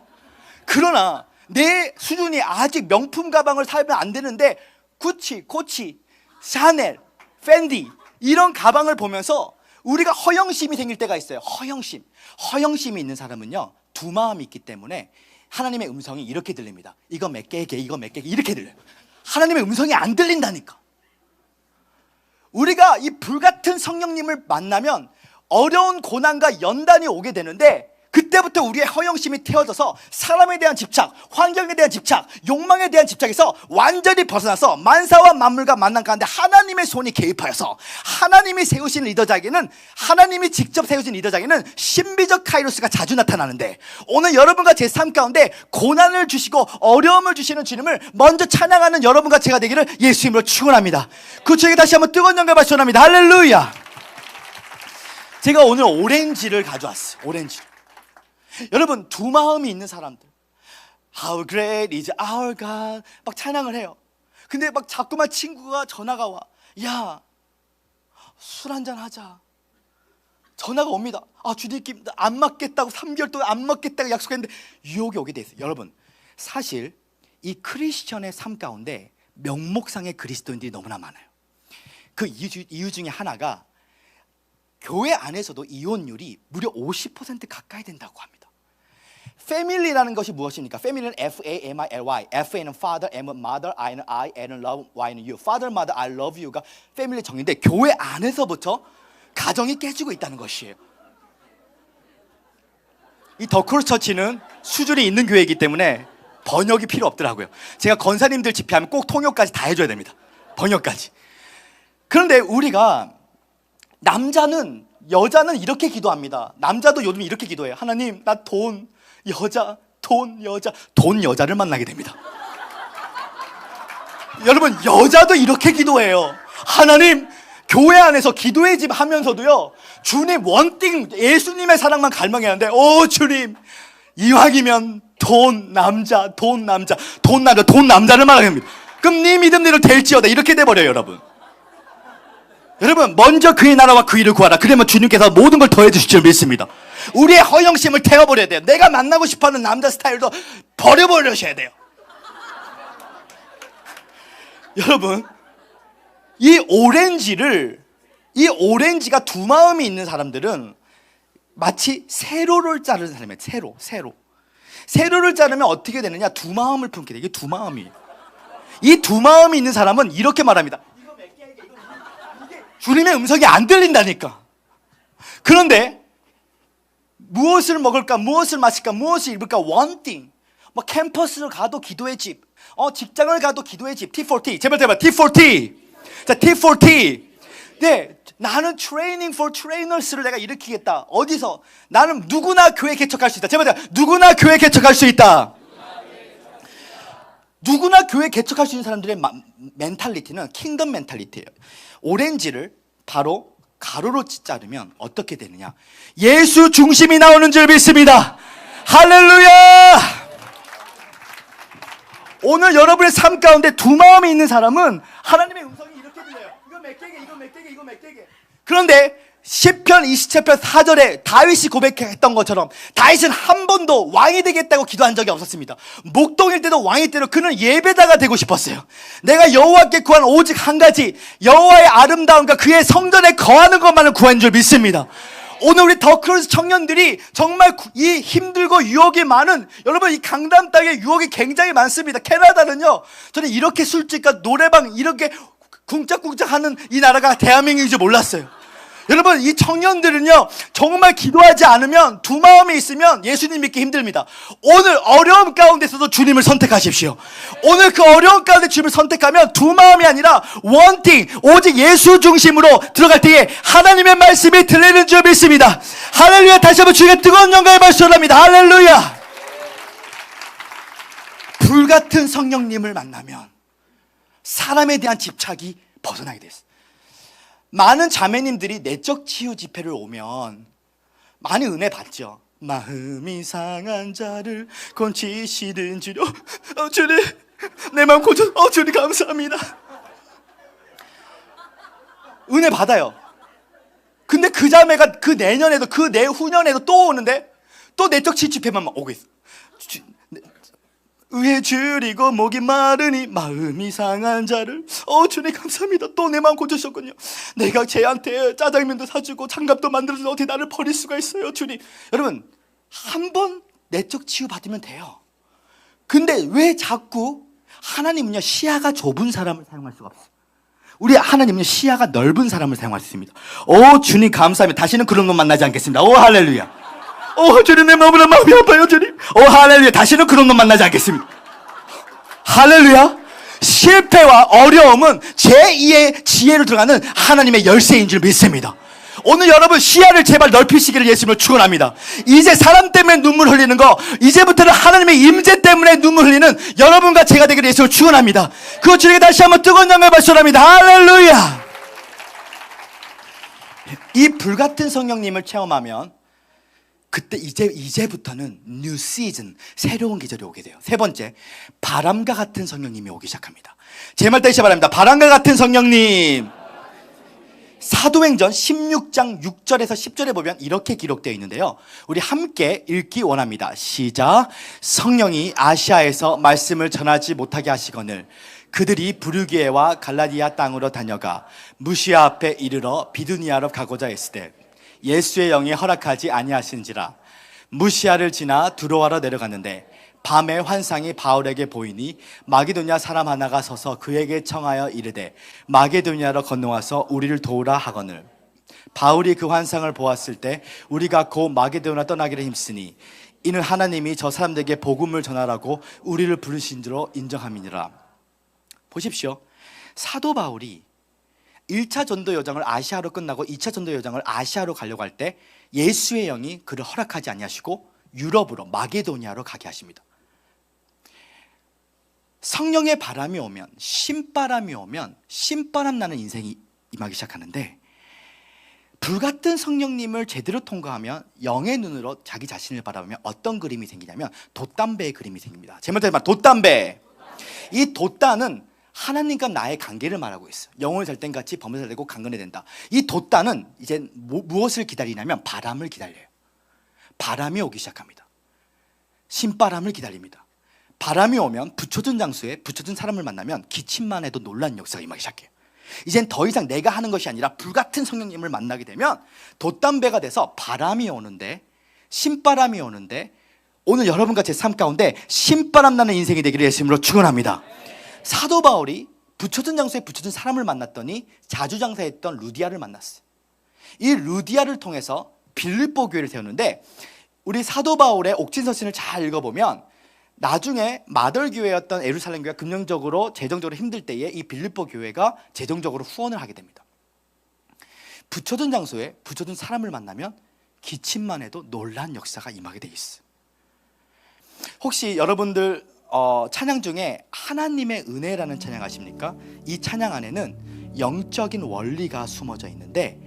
그러나 내 수준이 아직 명품 가방을 사면 안 되는데 구치, 코치, 샤넬, 팬디 이런 가방을 보면서 우리가 허영심이 생길 때가 있어요. 허영심이 있는 사람은요, 두 마음이 있기 때문에 하나님의 음성이 이렇게 들립니다. 이거 몇 개게, 이거 몇 개게 이렇게 들려요. 하나님의 음성이 안 들린다니까. 우리가 이 불같은 성령님을 만나면 어려운 고난과 연단이 오게 되는데 그때부터 우리의 허영심이 태워져서 사람에 대한 집착, 환경에 대한 집착, 욕망에 대한 집착에서 완전히 벗어나서 만사와 만물과 만난 가운데 하나님의 손이 개입하여서 하나님이 세우신 리더자에게는, 하나님이 직접 세우신 리더자에게는 신비적 카이로스가 자주 나타나는데, 오늘 여러분과 제 삶 가운데 고난을 주시고 어려움을 주시는 주님을 먼저 찬양하는 여러분과 제가 되기를 예수 이름으로 축원합니다. 그 주에게 다시 한번 뜨거운 영광을 발송합니다. 할렐루야. 제가 오늘 오렌지를 가져왔어요. 오렌지. 여러분, 두 마음이 있는 사람들, How great is our God, 막 찬양을 해요. 근데 막 자꾸만 친구가 전화가 와. 야, 술 한잔 하자. 전화가 옵니다. 아, 주님께 안 맞겠다고, 3개월 동안 안 맞겠다고 약속했는데 유혹이 오게 돼 있어요. 여러분, 사실 이 크리스천의 삶 가운데 명목상의 그리스도인들이 너무나 많아요. 그 이유 중에 하나가 교회 안에서도 이혼율이 무려 50% 가까이 된다고 합니다. 패밀리라는 것이 무엇입니까? 패밀리는 F-A-M-I-L-Y. F-A는 father, M은 mother, I는 I, N은 love, Y는 you. Father, mother, I love you가 패밀리 정의인데, 교회 안에서부터 가정이 깨지고 있다는 것이에요. 이 더크로스 처치는 수준이 있는 교회이기 때문에 번역이 필요 없더라고요. 제가 권사님들 집회하면 꼭 통역까지 다 해줘야 됩니다. 번역까지. 그런데 우리가, 남자는, 여자는 이렇게 기도합니다. 남자도 요즘 이렇게 기도해요. 하나님, 나 돈, 여자, 돈, 여자, 돈, 여자를 만나게 됩니다. 여러분, 여자도 이렇게 기도해요. 하나님, 교회 안에서 기도의 집 하면서도요, 주님 원띵, 예수님의 사랑만 갈망해야 하는데, 오 주님, 이왕이면 돈, 남자, 돈, 남자, 돈, 남자, 돈, 남자를 만나게 됩니다. 그럼 네 믿음대로 될지어다, 이렇게 돼버려요. 여러분, 먼저 그의 나라와 그 일을 구하라. 그러면 주님께서 모든 걸 더해 주실 줄 믿습니다. 우리의 허영심을 태워버려야 돼요. 내가 만나고 싶어하는 남자 스타일도 버려버리셔야 돼요. 여러분, 이 오렌지가 두 마음이 있는 사람들은 마치 세로를 자르는 사람이에요. 세로를 자르면 어떻게 되느냐? 두 마음을 품게 돼요. 이게 두 마음이에요. 이 두 마음이 있는 사람은 이렇게 말합니다. 주님의 음성이 안 들린다니까. 그런데 무엇을 먹을까, 무엇을 마실까, 무엇을 입을까, wanting. 뭐 캠퍼스를 가도 기도의 집, 직장을 가도 기도의 집. T4T, 제발 T4T. 자, T4T. 네, 나는 training for trainers를 내가 일으키겠다. 어디서? 나는 누구나 교회 개척할 수 있다. 제발 누구나 교회 개척할 수 있다. 누구나 교회 개척할 수 있는 사람들의 멘탈리티는 킹덤 멘탈리티예요. 오렌지를 바로 가로로 자르면 어떻게 되느냐? 예수 중심이 나오는 줄 믿습니다. 할렐루야! 오늘 여러분의 삶 가운데 두 마음이 있는 사람은 하나님의 음성이 이렇게 들려요. 이거 몇 개게, 이거 몇 개게, 이거 몇 개게. 그런데 시편 27편 4절에 다윗이 고백했던 것처럼, 다윗은 한 번도 왕이 되겠다고 기도한 적이 없었습니다. 목동일 때도 왕일 때도 그는 예배자가 되고 싶었어요. 내가 여호와께 구한 오직 한 가지, 여호와의 아름다움과 그의 성전에 거하는 것만을 구한 줄 믿습니다. 오늘 우리 더크로스 청년들이 정말 이 힘들고 유혹이 많은, 여러분, 이 강남 땅에 유혹이 굉장히 많습니다. 캐나다는요, 저는 이렇게 술집과 노래방 이렇게 쿵짝쿵짝 하는 이 나라가 대한민국인 줄 몰랐어요. 여러분, 이 청년들은요, 정말 기도하지 않으면, 두 마음이 있으면 예수님 믿기 힘듭니다. 오늘 어려움 가운데서도 주님을 선택하십시오. 오늘 그 어려움 가운데 주님을 선택하면 두 마음이 아니라 원팅, 오직 예수 중심으로 들어갈 때에 하나님의 말씀이 들리는 줄 믿습니다. 할렐루야. 다시 한번 주님의 뜨거운 영광을 발송합니다. 할렐루야. 불같은 성령님을 만나면 사람에 대한 집착이 벗어나게 됐어요. 많은 자매님들이 내적 치유 집회를 오면 많이 은혜 받죠. 마음이 상한 자를 건지시는 주려. 주님, 내 마음 고쳐. 주님 감사합니다. 은혜 받아요. 근데 그 자매가 그 내년에도, 그 내후년에도 또 오는데 또 내적 치유 집회만 오고 있어. 의에 줄이고 목이 마르니 마음이 상한 자를. 주님 감사합니다. 또 내 마음 고쳐주셨군요. 내가 쟤한테 짜장면도 사주고 장갑도 만들어서 어떻게 나를 버릴 수가 있어요, 주님. 여러분, 한 번 내적 치유 받으면 돼요. 근데 왜 자꾸 하나님은요, 시야가 좁은 사람을 사용할 수가 없어요. 우리 하나님은요, 시야가 넓은 사람을 사용할 수 있습니다. 주님 감사합니다. 다시는 그런 놈 만나지 않겠습니다. 할렐루야. 주님, 내 너무나 마음이 아파요, 주님. 할렐루야. 다시는 그런 놈 만나지 않겠습니다. 할렐루야. 실패와 어려움은 제2의 지혜로 들어가는 하나님의 열쇠인 줄 믿습니다. 오늘 여러분 시야를 제발 넓히시기를 예수님을 축원합니다. 이제 사람 때문에 눈물 흘리는 거, 이제부터는 하나님의 임재 때문에 눈물 흘리는 여러분과 제가 되기를 예수님을 축원합니다. 그거 주님께 다시 한번 뜨거운 영광을 발송합니다. 할렐루야. 이 불같은 성령님을 체험하면 그때 이제부터는 뉴 시즌, 새로운 계절이 오게 돼요. 세 번째, 바람과 같은 성령님이 오기 시작합니다. 제 말 다시 바랍니다. 바람과 같은 성령님. 사도행전 16장 6절에서 10절에 보면 이렇게 기록되어 있는데요, 우리 함께 읽기 원합니다. 시작. 성령이 아시아에서 말씀을 전하지 못하게 하시거늘 그들이 부르기에와 갈라디아 땅으로 다녀가 무시아 앞에 이르러 비두니아로 가고자 했으되 예수의 영이 허락하지 아니하신지라. 무시아를 지나 두로아로 내려갔는데 밤에 환상이 바울에게 보이니 마게도냐 사람 하나가 서서 그에게 청하여 이르되 마게도냐로 건너와서 우리를 도우라 하거늘 바울이 그 환상을 보았을 때 우리가 곧 마게도냐 떠나기를 힘쓰니 이는 하나님이 저 사람들에게 복음을 전하라고 우리를 부르신 줄로 인정함이니라. 보십시오. 사도 바울이 1차 전도 여정을 아시아로 끝나고 2차 전도 여정을 아시아로 가려고 할 때 예수의 영이 그를 허락하지 아니하시고 유럽으로 마게도니아로 가게 하십니다. 성령의 바람이 오면, 신바람이 오면 신바람 나는 인생이 임하기 시작하는데, 불같은 성령님을 제대로 통과하면 영의 눈으로 자기 자신을 바라보면 어떤 그림이 생기냐면 돛담배의 그림이 생깁니다. 제 말대로 돛담배. 이 돛단은 하나님과 나의 관계를 말하고 있어요. 영혼을 잘 땐 같이 범을 살고 강건해야 된다. 이 돛단은 이제 무엇을 기다리냐면 바람을 기다려요. 바람이 오기 시작합니다. 신바람을 기다립니다. 바람이 오면 붙여준 장소에 붙여준 사람을 만나면 기침만 해도 놀라는 역사가 임하기 시작해요. 이젠 더 이상 내가 하는 것이 아니라 불같은 성령님을 만나게 되면 돛담배가 돼서 바람이 오는데, 신바람이 오는데, 오늘 여러분과 제 삶 가운데 신바람 나는 인생이 되기를 예수님으로 축원합니다. 사도 바울이 붙여준 장소에 붙여준 사람을 만났더니 자주장사했던 루디아를 만났어요. 이 루디아를 통해서 빌립보 교회를 세웠는데, 우리 사도 바울의 옥진서신을 잘 읽어보면 나중에 마덜교회였던 예루살렘 교회가 금전적으로 재정적으로 힘들 때에 이 빌립보 교회가 재정적으로 후원을 하게 됩니다. 붙여준 장소에 붙여준 사람을 만나면 기침만 해도 놀란 역사가 임하게 돼 있어요. 혹시 여러분들 찬양 중에 하나님의 은혜라는 찬양 아십니까? 이 찬양 안에는 영적인 원리가 숨어져 있는데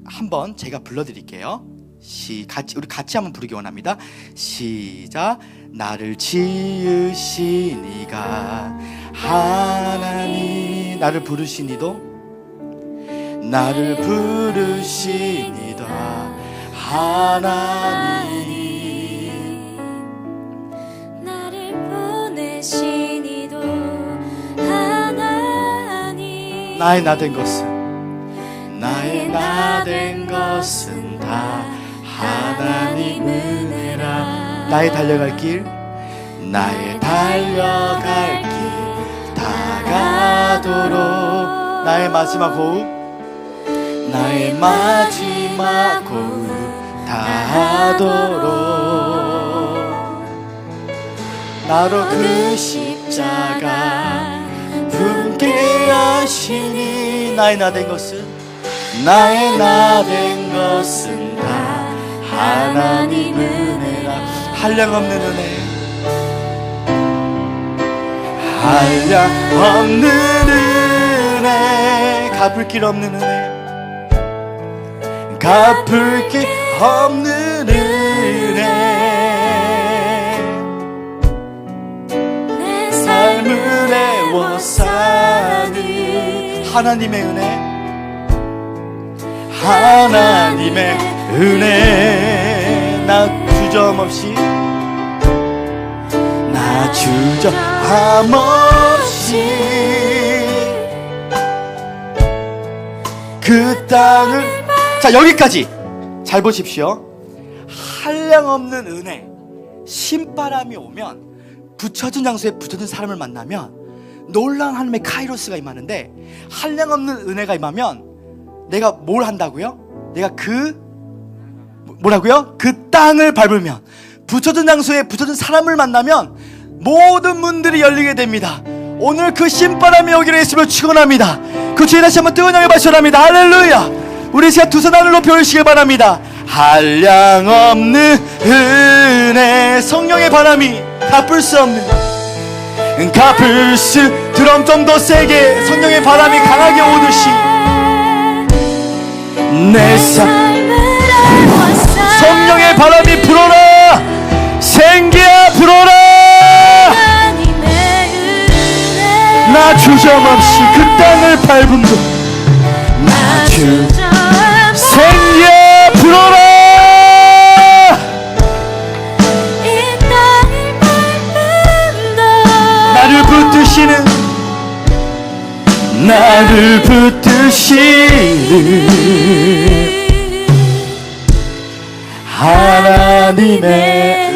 한번 제가 불러드릴게요. 우리 같이 한번 부르기 원합니다. 시작. 나를 지으신 이가 하나님, 나를 부르신 이도, 나를 부르신 이도 하나님, 나를 보내신 이도 하나님, 나의 나 된 것은, 나의 나 된 것은 다 하나님 은혜라. 나의 달려갈 길, 나의 달려갈 길 다가도록, 나의 마지막 호흡, 나의 마지막 호흡 다하도록, 나로 그 십자가 품게 하시니. 나의 나 된 것은, 나의 나 된 것은 다 하나님 은혜라. 한량없는 은혜, 한량없는 은혜, 갚을 길 없는 은혜, 갚을 길 없는 은혜, 내 삶을 애워싸는 하나님의 은혜, 하나님의 은혜. 나 주저함없이, 나 주저함없이 그 땅을. 자, 여기까지 잘 보십시오. 한량없는 은혜, 신바람이 오면 붙여준 장소에 붙여준 사람을 만나면 놀라운 하나님의 카이로스가 임하는데, 한량없는 은혜가 임하면 내가 뭘 한다고요? 내가 그 뭐라고요? 그 땅을 밟으면, 붙여진 장소에 붙여진 사람을 만나면 모든 문들이 열리게 됩니다. 오늘 그 신바람이 오기를 예수님으로 축원합니다. 그 주에 다시 한번 뜨거운 영에 발전합니다. 할렐루야. 우리 시간 두 손 하늘 높이 올리시길 바랍니다. 한량없는 은혜, 성령의 바람이 갚을 수 없는, 갚을 수, 드럼 좀 더 세게, 성령의 바람이 강하게 오듯이 내 삶을 알았어. 성령의 바람이 불어라. 생기야 불어라. 나 주저없이 그 땅을 밟은 것, 나 주저없이 생기야 불어라. 이 땅을 밟은 것, 나를 붙드시는, 나를 붙드시는 하나님의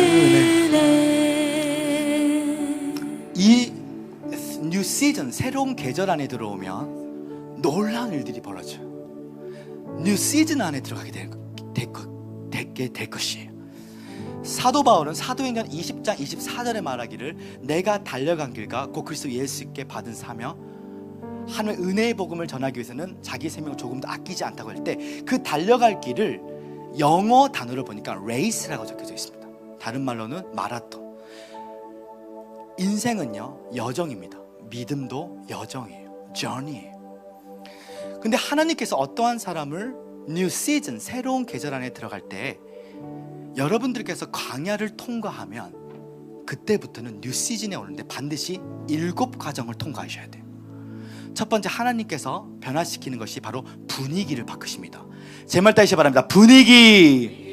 이 뉴 시즌, 새로운 계절 안에 들어오면 놀라운 일들이 벌어져요. 뉴 시즌 안에 들어가게 될 것이에요. 사도 바울은 사도행전 20장 24절에 말하기를, 내가 달려간 길과 곧 그리스도 예수께 받은 사명, 하나님의 은혜의 복음을 전하기 위해서는 자기 생명을 조금도 아끼지 않다고 할 때, 그 달려갈 길을 영어 단어를 보니까 레이스라고 적혀져 있습니다. 다른 말로는 마라톤. 인생은요, 여정입니다. 믿음도 여정이에요. journey예요. 근데 하나님께서 어떠한 사람을 뉴 시즌, 새로운 계절 안에 들어갈 때, 여러분들께서 광야를 통과하면 그때부터는 뉴 시즌에 오는데 반드시 7과정을 통과하셔야 돼요. 첫 번째, 하나님께서 변화시키는 것이 바로 분위기를 바꾸십니다. 제 말 따르시기 바랍니다. 분위기.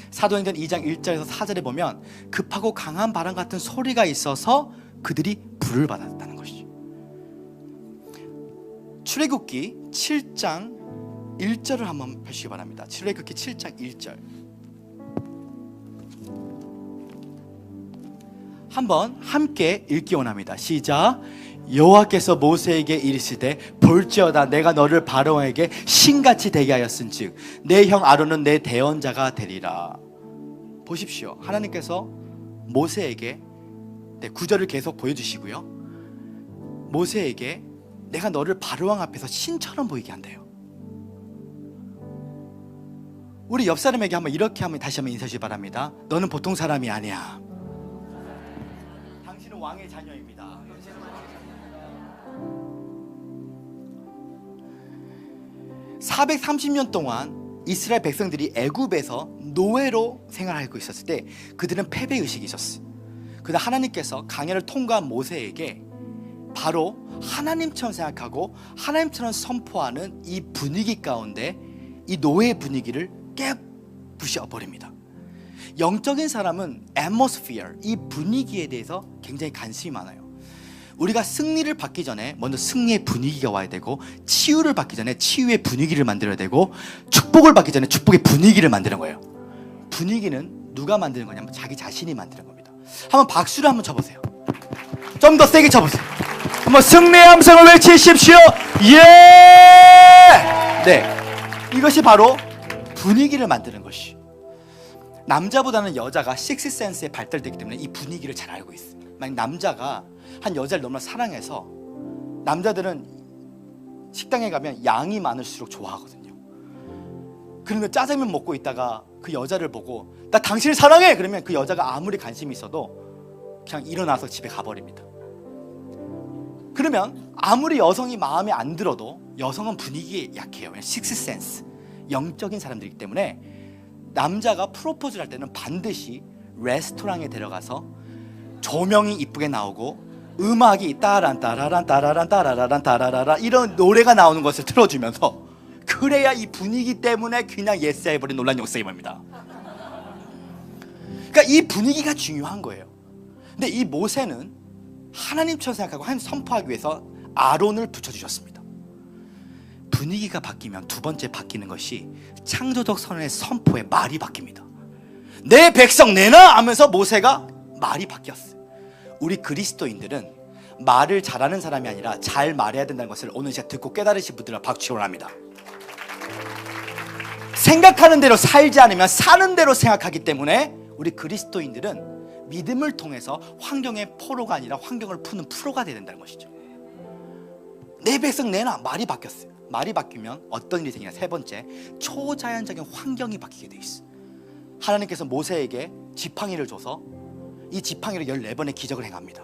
사도행전 2장 1절에서 4절에 보면 급하고 강한 바람 같은 소리가 있어서 그들이 불을 받았다는 것이죠. 출애굽기 7장 1절을 한번 펴시기 바랍니다. 출애굽기 7장 1절 한번 함께 읽기 원합니다. 시작. 여호와께서 모세에게 이르시되, 볼지어다 내가 너를 바로에게 신같이 되게 하였은즉 내 형 아론은 내 대언자가 되리라. 보십시오. 하나님께서 모세에게, 구절을 계속 보여주시고요, 모세에게 내가 너를 바로왕 앞에서 신처럼 보이게 한대요. 우리 옆 사람에게 한번 이렇게 한번 다시 한번 인사해 주시기 바랍니다. 너는 보통 사람이 아니야. 당신은 왕의 자녀입니다. 430년 동안 이스라엘 백성들이 애굽에서 노예로 생활하고 있었을 때 그들은 패배의식이 있었어요. 그러나 하나님께서 강야를 통과한 모세에게 바로 하나님처럼 생각하고 하나님처럼 선포하는 이 분위기 가운데 이 노예 분위기를 깨부셔버립니다. 영적인 사람은 atmosphere, 이 분위기에 대해서 굉장히 관심이 많아요. 우리가 승리를 받기 전에 먼저 승리의 분위기가 와야 되고, 치유를 받기 전에 치유의 분위기를 만들어야 되고, 축복을 받기 전에 축복의 분위기를 만드는 거예요. 분위기는 누가 만드는 거냐면 자기 자신이 만드는 겁니다. 한번 박수를 한번 쳐보세요. 좀 더 세게 쳐보세요. 한번 승리의 함성을 외치십시오. 예! 네, 이것이 바로 분위기를 만드는 것이. 남자보다는 여자가 식스센스에 발달되기 때문에 이 분위기를 잘 알고 있어요. 만약 남자가 한 여자를 너무나 사랑해서, 남자들은 식당에 가면 양이 많을수록 좋아하거든요. 그런데 짜장면 먹고 있다가 그 여자를 보고 나 당신을 사랑해! 그러면 그 여자가 아무리 관심이 있어도 그냥 일어나서 집에 가버립니다. 그러면 아무리 여성이 마음에 안 들어도 여성은 분위기에 약해요. 식스센스, 영적인 사람들이기 때문에 남자가 프로포즈를 할 때는 반드시 레스토랑에 데려가서 조명이 이쁘게 나오고 음악이 따란 따라란 따라란 따라라란 따라라라 이런 노래가 나오는 것을 틀어주면서, 그래야 이 분위기 때문에 그냥 예스 해버린 놀란 역사입니다. 그러니까 이 분위기가 중요한 거예요. 근데 이 모세는 하나님처럼 생각하고 하나님 선포하기 위해서 아론을 붙여주셨습니다. 분위기가 바뀌면 두 번째 바뀌는 것이 창조적 선언의 선포의 말이 바뀝니다. 내 백성 내놔 하면서 모세가 말이 바뀌었어요. 우리 그리스도인들은 말을 잘하는 사람이 아니라 잘 말해야 된다는 것을 오늘 제가 듣고 깨달으신 분들은 박수 원합니다. 생각하는 대로 살지 않으면 사는 대로 생각하기 때문에 우리 그리스도인들은 믿음을 통해서 환경의 포로가 아니라 환경을 푸는 프로가 되야 된다는 것이죠. 내 백성 내놔. 말이 바뀌었어요. 말이 바뀌면 어떤 일이 생기냐. 세 번째, 초자연적인 환경이 바뀌게 돼 있어. 하나님께서 모세에게 지팡이를 줘서 이 지팡이로 14번의 기적을 행합니다.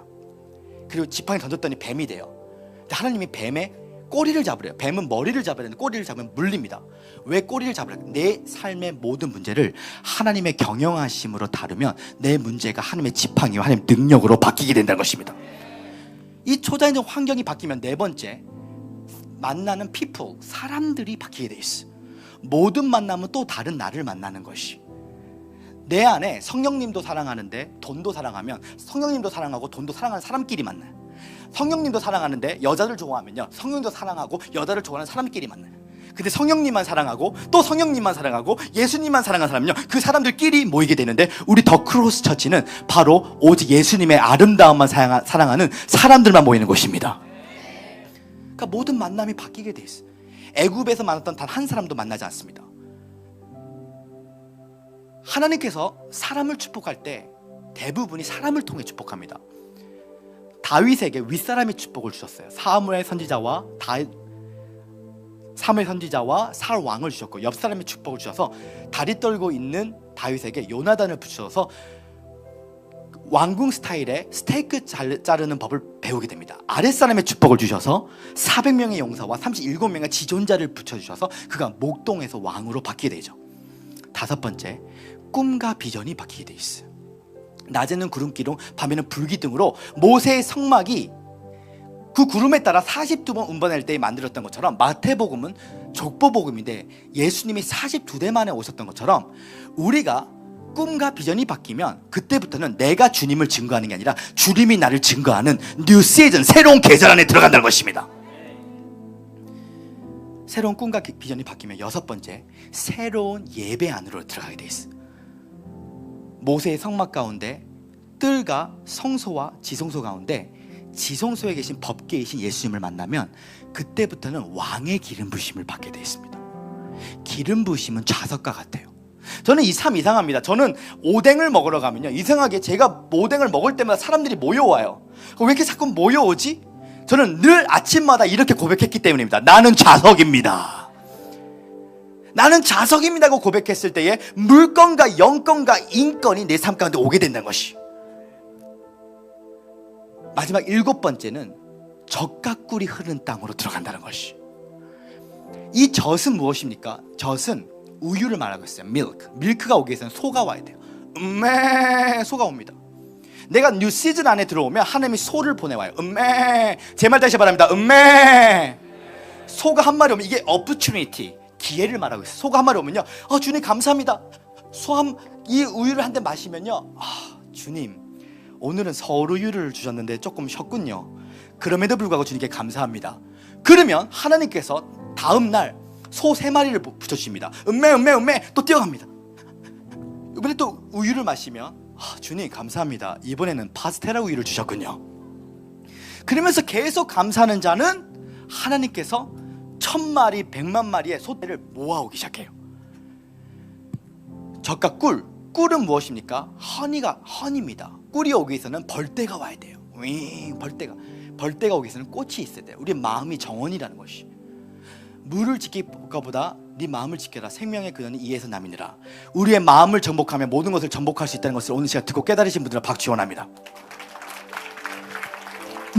그리고 지팡이 던졌더니 뱀이 돼요. 근데 하나님이 뱀의 꼬리를 잡으래요. 뱀은 머리를 잡아야 되는데 꼬리를 잡으면 물립니다. 왜 꼬리를 잡으래요? 내 삶의 모든 문제를 하나님의 경영하심으로 다루면 내 문제가 하나님의 지팡이와 하나님의 능력으로 바뀌게 된다는 것입니다. 이 초자연적 환경이 바뀌면 네 번째, 만나는 people, 사람들이 바뀌게 돼 있어. 모든 만남은 또 다른 나를 만나는 것이. 내 안에 성령님도 사랑하는데 돈도 사랑하면 성령님도 사랑하고 돈도 사랑하는 사람끼리 만나요. 성령님도 사랑하는데 여자를 좋아하면요, 성령님도 사랑하고 여자를 좋아하는 사람끼리 만나요. 근데 성령님만 사랑하고 또 성령님만 사랑하고 예수님만 사랑하는 사람은요, 그 사람들끼리 모이게 되는데, 우리 더 크로스 처치는 바로 오직 예수님의 아름다움만 사랑하는 사람들만 모이는 곳입니다. 그러니까 모든 만남이 바뀌게 돼 있어요. 애굽에서 만났던 단 한 사람도 만나지 않습니다. 하나님께서 사람을 축복할 때 대부분이 사람을 통해 축복합니다. 다윗에게 윗사람이 축복을 주셨어요. 사무엘 선지자와 살 왕을 주셨고, 옆사람이 축복을 주셔서 다리 떨고 있는 다윗에게 요나단을 붙여서 왕궁 스타일의 스테이크 자르는 법을 배우게 됩니다. 아랫사람의 축복을 주셔서 400명의 용사와 37명의 지존자를 붙여주셔서 그가 목동에서 왕으로 바뀌게 되죠. 다섯 번째, 꿈과 비전이 바뀌게 돼 있어요. 낮에는 구름기둥, 밤에는 불기둥으로 모세의 성막이 그 구름에 따라 42번 운반할 때 만들었던 것처럼, 마태복음은 족보복음인데 예수님이 42대 만에 오셨던 것처럼, 우리가 꿈과 비전이 바뀌면 그때부터는 내가 주님을 증거하는 게 아니라 주님이 나를 증거하는 뉴 시즌, 새로운 계절 안에 들어간다는 것입니다. 새로운 꿈과 비전이 바뀌면 여섯 번째, 새로운 예배 안으로 들어가게 돼 있어요. 모세의 성막 가운데 뜰과 성소와 지성소 가운데 지성소에 계신 법계이신 예수님을 만나면 그때부터는 왕의 기름 부심을 받게 되어 있습니다. 기름 부심은 좌석과 같아요. 저는 이 삶 이상합니다. 저는 오뎅을 먹으러 가면요, 이상하게 제가 오뎅을 먹을 때마다 사람들이 모여와요. 왜 이렇게 자꾸 모여오지? 저는 늘 아침마다 이렇게 고백했기 때문입니다. 나는 좌석입니다. 나는 좌석입니다고 고백했을 때에 물건과 영건과 인건이 내 삶 가운데 오게 된다는 것이. 마지막 일곱 번째는 젖과 꿀이 흐르는 땅으로 들어간다는 것이. 이 젖은 무엇입니까? 젖은 우유를 말하고 있어요. 밀크가 오기 위해서는 소가 와야 돼요. 소가 옵니다. 내가 뉴 시즌 안에 들어오면 하나님이 소를 보내와요. 제 말 다시 바랍니다. 소가 한 마리 오면 이게 opportunity, 기회를 말하고 있어요. 소가 한 마리 오면요, 주님 감사합니다. 이 우유를 한 잔 마시면요, 주님 오늘은 서울우유를 주셨는데 조금 쉬었군요. 그럼에도 불구하고 주님께 감사합니다. 그러면 하나님께서 다음날 소 3마리를 붙여주십니다. 또 뛰어갑니다. 이번에 또 우유를 마시면 주님 감사합니다. 이번에는 파스텔라 우유를 주셨군요. 그러면서 계속 감사하는 자는 하나님께서 1000마리 100만 마리의 소떼를 모아오기 시작해요. 젖과 꿀은 무엇입니까? 허니입니다. 꿀이 오기 위해서는 벌떼가 와야 돼요. 벌떼가 오기 위해서는 꽃이 있어야 돼요. 우리의 마음이 정원이라는 것이. 물을 지킬 것보다 네 마음을 지켜라. 생명의 근원이 이에서 남이니라. 우리의 마음을 정복하면 모든 것을 정복할 수 있다는 것을 오늘 시간 듣고 깨달으신 분들은 박수 원합니다.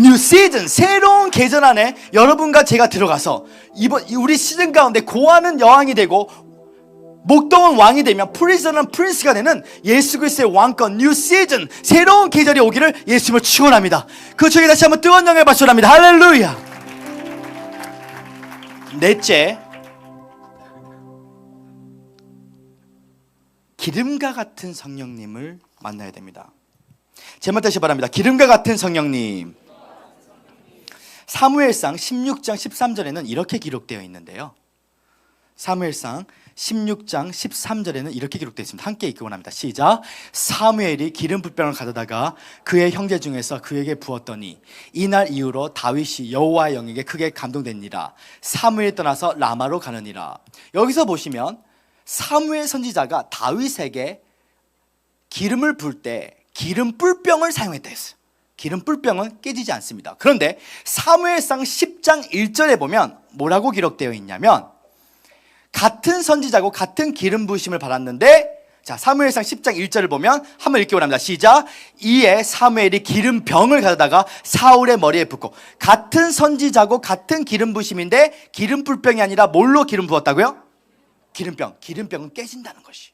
뉴 시즌, 새로운 계절 안에 여러분과 제가 들어가서 우리 시즌 가운데 고하는 여왕이 되고 목동은 왕이 되면 프리즌은 프린스가 되는 예수 그리스도의 왕권, 뉴 시즌, 새로운 계절이 오기를 예수님을 축원합니다. 그 중에 다시 한번 뜨거운 영광의 박수를 합니다. 할렐루야. 넷째, 기름과 같은 성령님을 만나야 됩니다. 제말 다시 바랍니다. 기름과 같은 성령님. 사무엘상 16장 13절에는 이렇게 기록되어 있는데요, 사무엘상 16장 13절에는 이렇게 기록되어 있습니다. 함께 읽기 원합니다. 시작. 사무엘이 기름 붓병을 가져다가 그의 형제 중에서 그에게 부었더니 이날 이후로 다윗이 여호와의 영에게 크게 감동되니라. 사무엘이 떠나서 라마로 가느니라. 여기서 보시면 사무엘 선지자가 다윗에게 기름을 부을 때 기름 뿔병을 사용했다 했어요. 기름 뿔병은 깨지지 않습니다. 그런데 사무엘상 10장 1절에 보면 뭐라고 기록되어 있냐면, 같은 선지자고 같은 기름 부으심을 받았는데, 자, 사무엘상 10장 1절을 보면 한번 읽기 원합니다. 시작. 이에 사무엘이 기름병을 가져다가 사울의 머리에 붓고, 같은 선지자고 같은 기름 부으심인데 기름 뿔병이 아니라 뭘로 기름 부었다고요? 기름병은 깨진다는 것이.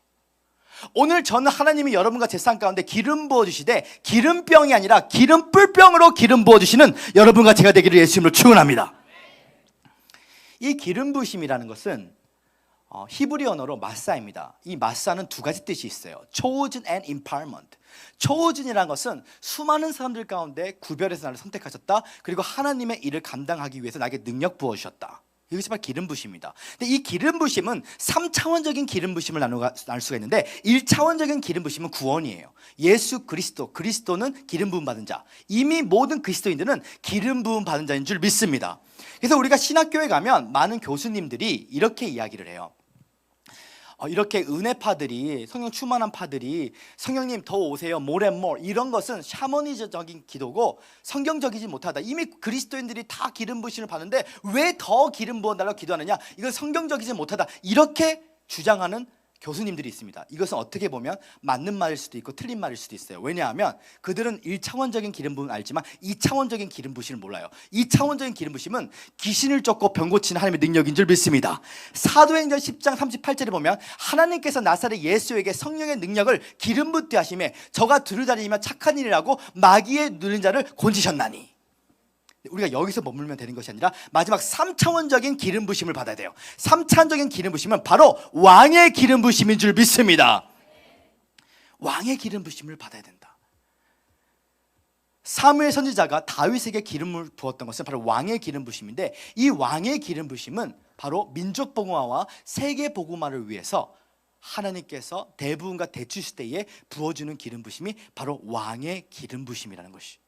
오늘 저는 하나님이 여러분과 제 삶 가운데 기름 부어주시되 기름병이 아니라 기름 뿔병으로 기름 부어주시는 여러분과 제가 되기를 예수님으로 축원합니다. 이 기름 부으심이라는 것은 히브리 언어로 마사입니다. 이 마사는 두 가지 뜻이 있어요. chosen and empowerment. chosen이라는 것은 수많은 사람들 가운데 구별해서 나를 선택하셨다. 그리고 하나님의 일을 감당하기 위해서 나에게 능력 부어주셨다. 이것이 바로 기름 부심입니다. 근데 이 기름 부심은 3차원적인 기름 부심을 나눌 수가 있는데, 1차원적인 기름 부심은 구원이에요. 예수 그리스도는 기름 부음 받은 자. 이미 모든 그리스도인들은 기름 부음 받은 자인 줄 믿습니다. 그래서 우리가 신학교에 가면 많은 교수님들이 이렇게 이야기를 해요. 이렇게 은혜파들이, 성령 충만한 파들이 성령님 더 오세요, more and more, 이런 것은 샤머니즘적인 기도고 성경적이지 못하다. 이미 그리스도인들이 다 기름 부으심을 받는데 왜 더 기름 부어달라고 기도하느냐, 이건 성경적이지 못하다, 이렇게 주장하는 교수님들이 있습니다. 이것은 어떻게 보면 맞는 말일 수도 있고 틀린 말일 수도 있어요. 왜냐하면 그들은 1차원적인 기름 부음은 알지만 2차원적인 기름 부심을 몰라요. 2차원적인 기름 부심은 귀신을 쫓고 병 고치는 하나님의 능력인 줄 믿습니다. 사도행전 10장 38절에 보면 하나님께서 나사렛 예수에게 성령의 능력을 기름 붓게 하심에 저가 두루다니며 착한 일이라고 마귀에 눌린 자를 곤지셨나니. 우리가 여기서 머물면 되는 것이 아니라 마지막 3차원적인 기름 부심을 받아야 돼요. 3차원적인 기름 부심은 바로 왕의 기름 부심인 줄 믿습니다. 왕의 기름 부심을 받아야 된다. 사무엘 선지자가 다윗에게 기름을 부었던 것은 바로 왕의 기름 부심인데, 이 왕의 기름 부심은 바로 민족 복음화와 세계 복음화를 위해서 하나님께서 대부분과 대추 시대에 부어주는 기름 부심이 바로 왕의 기름 부심이라는 것이.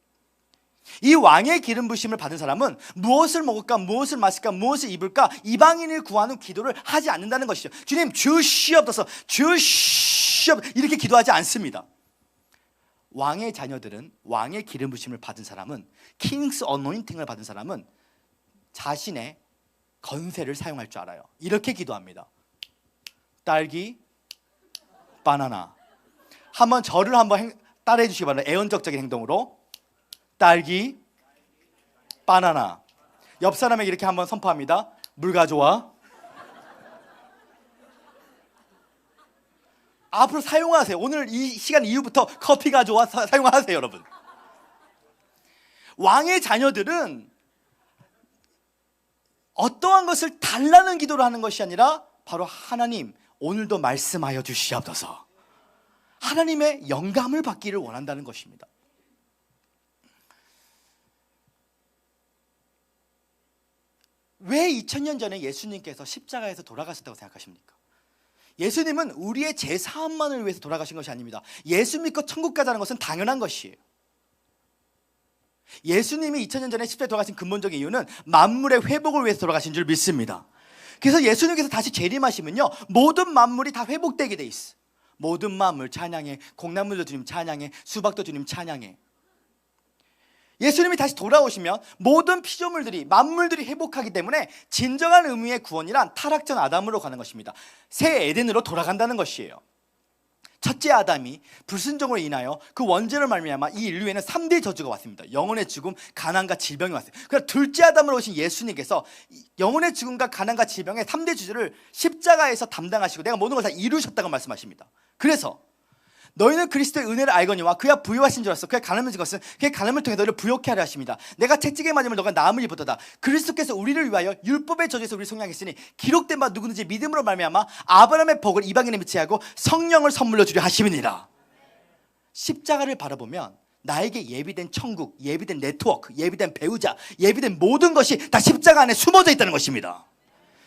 이 왕의 기름 부심을 받은 사람은 무엇을 먹을까, 무엇을 마실까, 무엇을 입을까, 이방인을 구하는 기도를 하지 않는다는 것이죠. 주님 주시옵소서, 주시옵소서, 이렇게 기도하지 않습니다. 왕의 자녀들은, 왕의 기름 부심을 받은 사람은, 킹스 어노인팅을 받은 사람은 자신의 건세를 사용할 줄 알아요. 이렇게 기도합니다. 딸기, 바나나. 한번 저를 따라해 주시기 바랍니다. 애언적인 행동으로. 딸기, 바나나. 옆 사람에게 이렇게 한번 선포합니다. 물 가져와. 앞으로 사용하세요. 오늘 이 시간 이후부터 커피 가져와 사용하세요, 여러분. 왕의 자녀들은 어떠한 것을 달라는 기도를 하는 것이 아니라 바로 하나님 오늘도 말씀하여 주시옵소서, 하나님의 영감을 받기를 원한다는 것입니다. 왜 2000년 전에 예수님께서 십자가에서 돌아가셨다고 생각하십니까? 예수님은 우리의 제사함만을 위해서 돌아가신 것이 아닙니다. 예수 믿고 천국 가자는 것은 당연한 것이에요. 예수님이 2000년 전에 십자가에 돌아가신 근본적인 이유는 만물의 회복을 위해서 돌아가신 줄 믿습니다. 그래서 예수님께서 다시 재림하시면요, 모든 만물이 다 회복되게 돼 있어. 모든 만물 찬양해, 콩나물도 주님 찬양해, 수박도 주님 찬양해. 예수님이 다시 돌아오시면 모든 피조물들이, 만물들이 회복하기 때문에 진정한 의미의 구원이란 타락전 아담으로 가는 것입니다. 새 에덴으로 돌아간다는 것이에요. 첫째 아담이 불순종으로 인하여 그 원죄를 말미암아 이 인류에는 3대 저주가 왔습니다. 영혼의 죽음, 가난과 질병이 왔어요. 그래서 둘째 아담으로 오신 예수님께서 영혼의 죽음과 가난과 질병의 3대 저주를 십자가에서 담당하시고 내가 모든 걸 다 이루셨다고 말씀하십니다. 그래서 너희는 그리스도의 은혜를 알거니와 그야 부유하신 줄 알았어. 그야 가늠을 지었어. 그의 가늠을 통해 너희를 부욕케 하려 하십니다. 내가 채찍에 맞으면 너가 나음을 입었도다. 그리스도께서 우리를 위하여 율법의 저주에서 우리를 속량했으니 기록된 바 누구든지 믿음으로 말미암아 아브라함의 복을 이방인에 미치하고 성령을 선물로 주려 하심이니라. 십자가를 바라보면 나에게 예비된 천국, 예비된 네트워크, 예비된 배우자, 예비된 모든 것이 다 십자가 안에 숨어져 있다는 것입니다.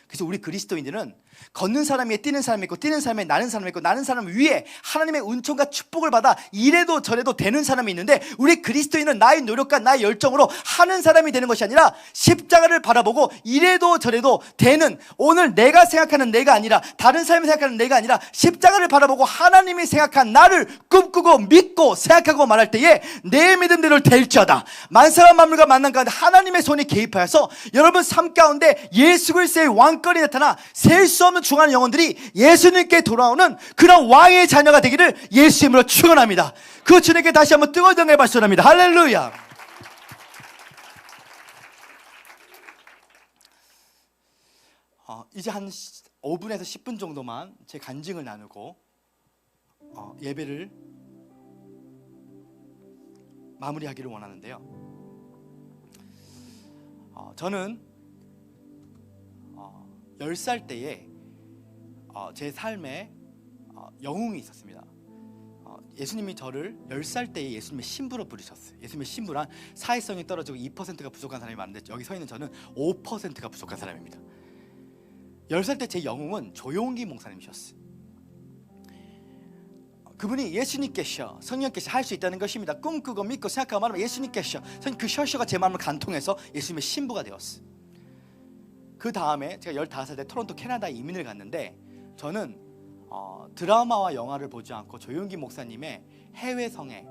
그래서 우리 그리스도인들은 걷는 사람 위에 뛰는 사람이 있고 뛰는 사람이 나는 사람이 있고 나는 사람 위에 하나님의 은총과 축복을 받아 이래도 저래도 되는 사람이 있는데, 우리 그리스도인은 나의 노력과 나의 열정으로 하는 사람이 되는 것이 아니라 십자가를 바라보고 이래도 저래도 되는, 오늘 내가 생각하는 내가 아니라 다른 사람이 생각하는 내가 아니라 십자가를 바라보고 하나님이 생각한 나를 꿈꾸고 믿고 생각하고 말할 때에 내 믿음대로 될지어다. 만사와 만물과 만난 가운데 하나님의 손이 개입하여서 여러분 삶 가운데 예수 그리스도의 왕권이 나타나 셀 수 없는 중한 영혼들이 예수님께 돌아오는 그런 왕의 자녀가 되기를 예수 이름으로 축원합니다. 그 주님께 다시 한번 뜨거운 영광의 박수 드립니다. 할렐루야. 이제 한 5분에서 10분 정도만 제 간증을 나누고 예배를 마무리하기를 원하는데요. 저는 10살 때에 제 삶에 영웅이 있었습니다. 예수님이 저를 10살 때에 예수님의 신부로 부르셨어요. 예수님의 신부란 사회성이 떨어지고 2%가 부족한 사람이 많은데 여기 서 있는 저는 5%가 부족한 사람입니다. 10살 때 제 영웅은 조용기 목사님이셨어요. 그분이 예수님께서 성령께서 할 수 있다는 것입니다. 꿈꾸고 믿고 생각하고 말하면 예수님께서, 그 셔셔가 제 마음을 간통해서 예수님의 신부가 되었어요. 그 다음에 제가 15살 때 토론토 캐나다에 이민을 갔는데, 저는 드라마와 영화를 보지 않고 조용기 목사님의 해외성의